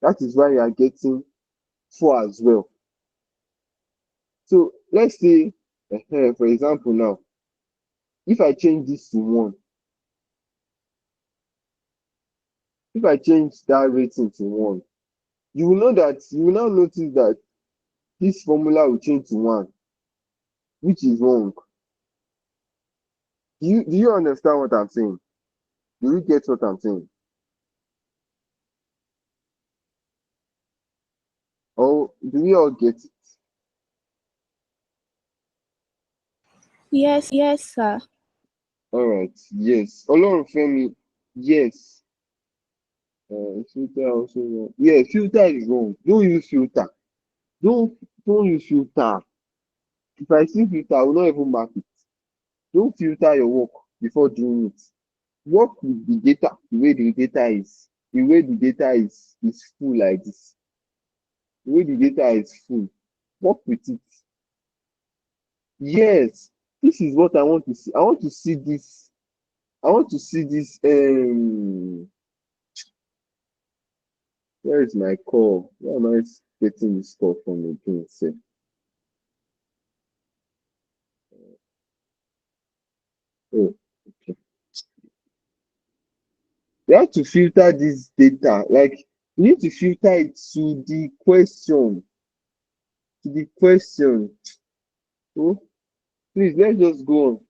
that is why you are getting 4 as well. So let's say, for example, now, if I change this to 1, if I change that rating to 1, you will now notice that this formula will change to 1, which is wrong. Do you understand what I'm saying? Do you get what I'm saying? Or do we all get it? Yes, sir. All right. Yes. Olorunfemi, yes. Filter also wrong. Yeah, filter is wrong. Don't use filter. Don't don't use filter. If I see filter, I will not even mark it. Don't filter your work before doing it. Work with the data the way the data is. The way the data is full like this. The way the data is full. Work with it. Yes. This is what I want to see. I want to see this. I want to see this. Where is my call? Where am I getting this call from again? Sir? Oh, okay. You have to filter this data. Like you need to filter it to the question. To the question. So please let's just go on.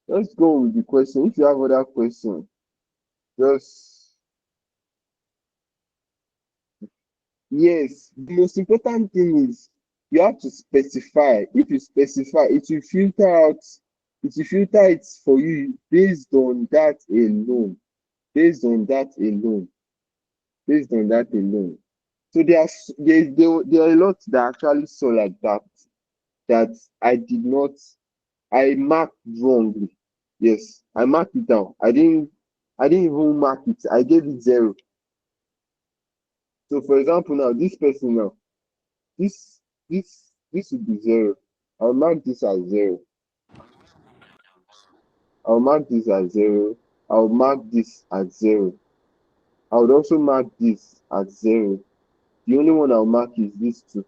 Let's go on with the question. If you have other questions, just yes. The most important thing is you have to specify. If you specify, it will filter out. It will filter it for you based on that alone. Based on that alone. Based on that alone. So there are a lot that I actually saw like that that I did not I marked wrongly. Yes, I marked it down. I didn't even mark it. I gave it 0. So for example now, this person now, this would be 0. I'll mark this as 0. I'll mark this as 0. I'll mark this as 0. I would also mark this as 0. The only one I'll mark is this 2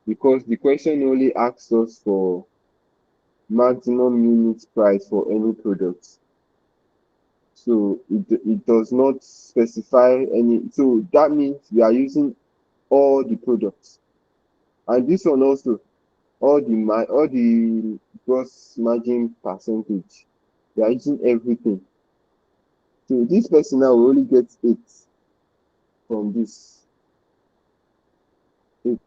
because the question only asks us for maximum unit price for any product. So it does not specify any. So that means we are using all the products. And this one also, all the gross margin percentage. We are using everything. So this person now will only get 8 from this. 8.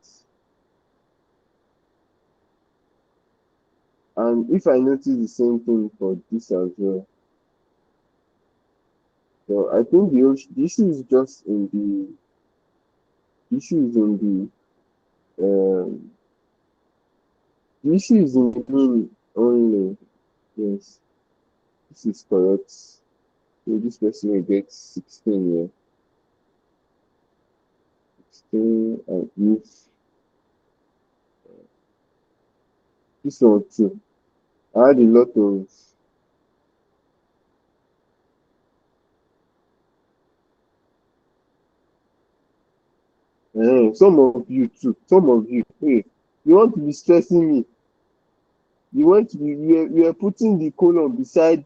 And if I notice the same thing for this as well. So I think the issue is just in um, the issue is in the mean only. Yes, this is correct. So this person will get 16 here. 16 and if this one too. I had a lot of some of you too. Some of you. Hey, you want to be stressing me. You want to be you are putting the column beside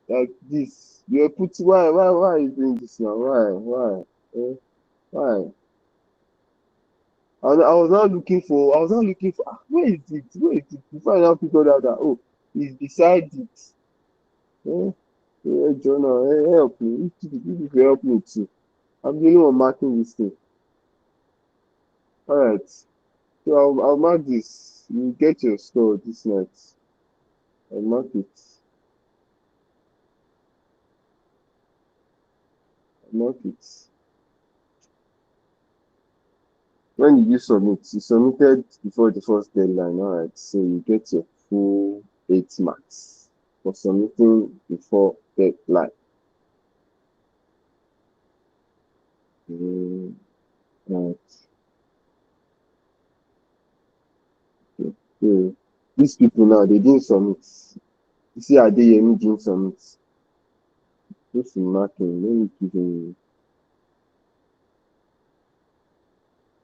like this. You are putting why are you doing this now? Why? Why? I was not looking for where is it? Where is it? Before I now figured out that it's beside it. Eh? Jonah, help me. If you help me too. I'm the only one marking this thing. Alright. So I'll mark this. You get your score this night. I'll mark it. I'll mark it. When did you submit? You submitted before the first deadline, all right. So you get your full 8 marks for submitting before deadline. Right. Okay. So these people now they didn't submit. You see, Adeyemi didn't submit. Just marking. Let me give him.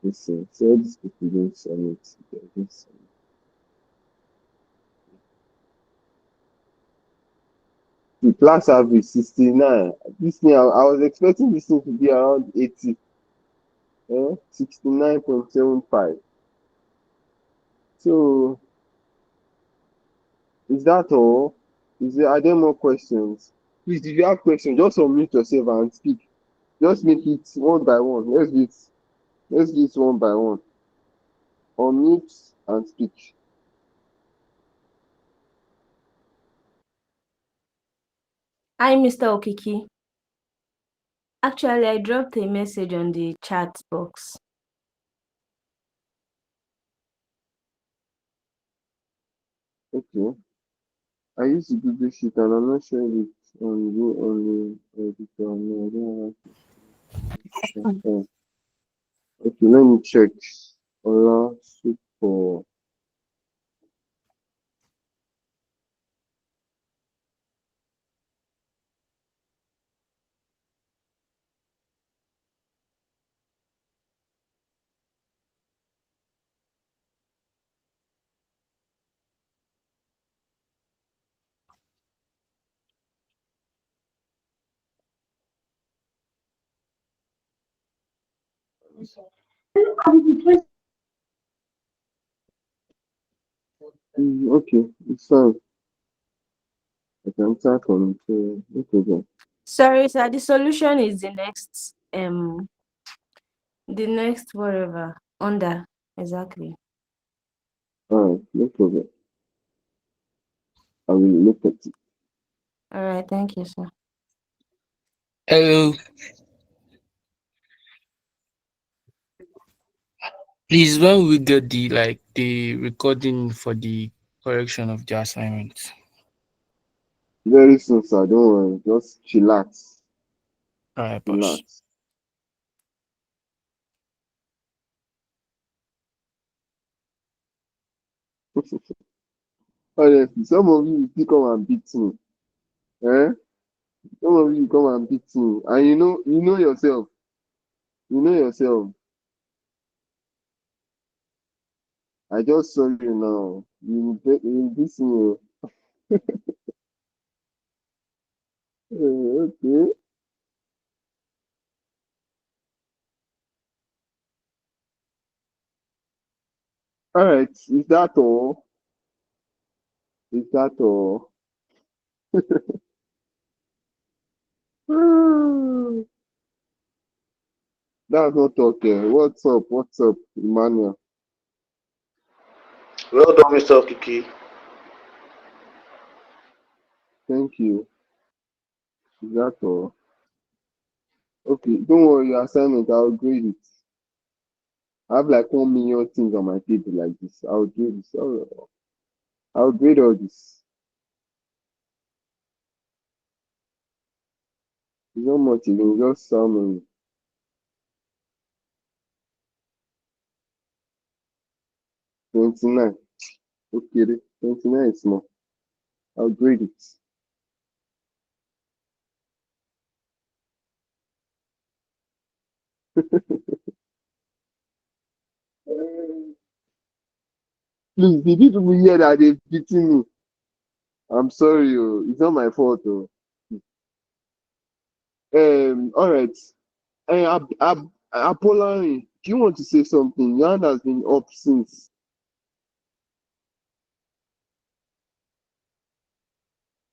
Listen, so all these people didn't submit. They didn't submit. The class average 69. This thing, I was expecting this thing to be around 80. 69.75. So, is that all? Are there more questions? Please, if you have questions, just unmute yourself and speak. Just make it one by one. Let's do it one by one. Unmute and speak. Hi, Mr. Okiki. Actually, I dropped a message on the chat box. Okay. I use the Google Sheet and I'm not sure if it's on you only editor. No, I don't have it. Okay, let me check. Ola Super. Okay, it's fine. I can start from it. No problem. Sorry, sir. The solution is the next whatever under exactly. Alright, no problem. I will look at it. All right, thank you, sir. Hello, please, when will we get the recording for the correction of the assignment? Very soon, sir. Don't worry. Just chillax. All right, boss. Relax. Honestly, some of you will still come and beat me. Eh? Some of you will come and beat me. And you know yourself. You know yourself. I just saw you now. You beat me. Okay. Alright. Is that all? Is that all? That's not okay. What's up? What's up, Emmanuel? Well done, Mr. Okiki. Thank you. Is that all? Okay, don't worry, your assignment, I'll grade it. I have like 1 million things on my table like this. I'll do this. I'll grade all this. It's not much again, just some 29. Okay, 29 is small. I'll grade it. Please, the people hear that they're beating me. I'm sorry, it's not my fault. All right. Apollari, do you want to say something? Your hand has been up since.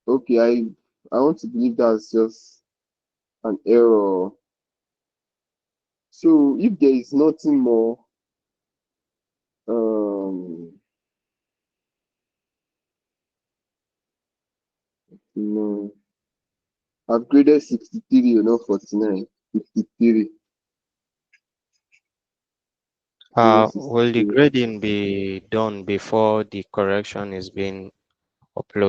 Okay, I want to believe that's just an error. So if there is nothing more, no, I've graded 63, 49, 63. Yes, it's Will the okay. grading be done before the correction is being uploaded?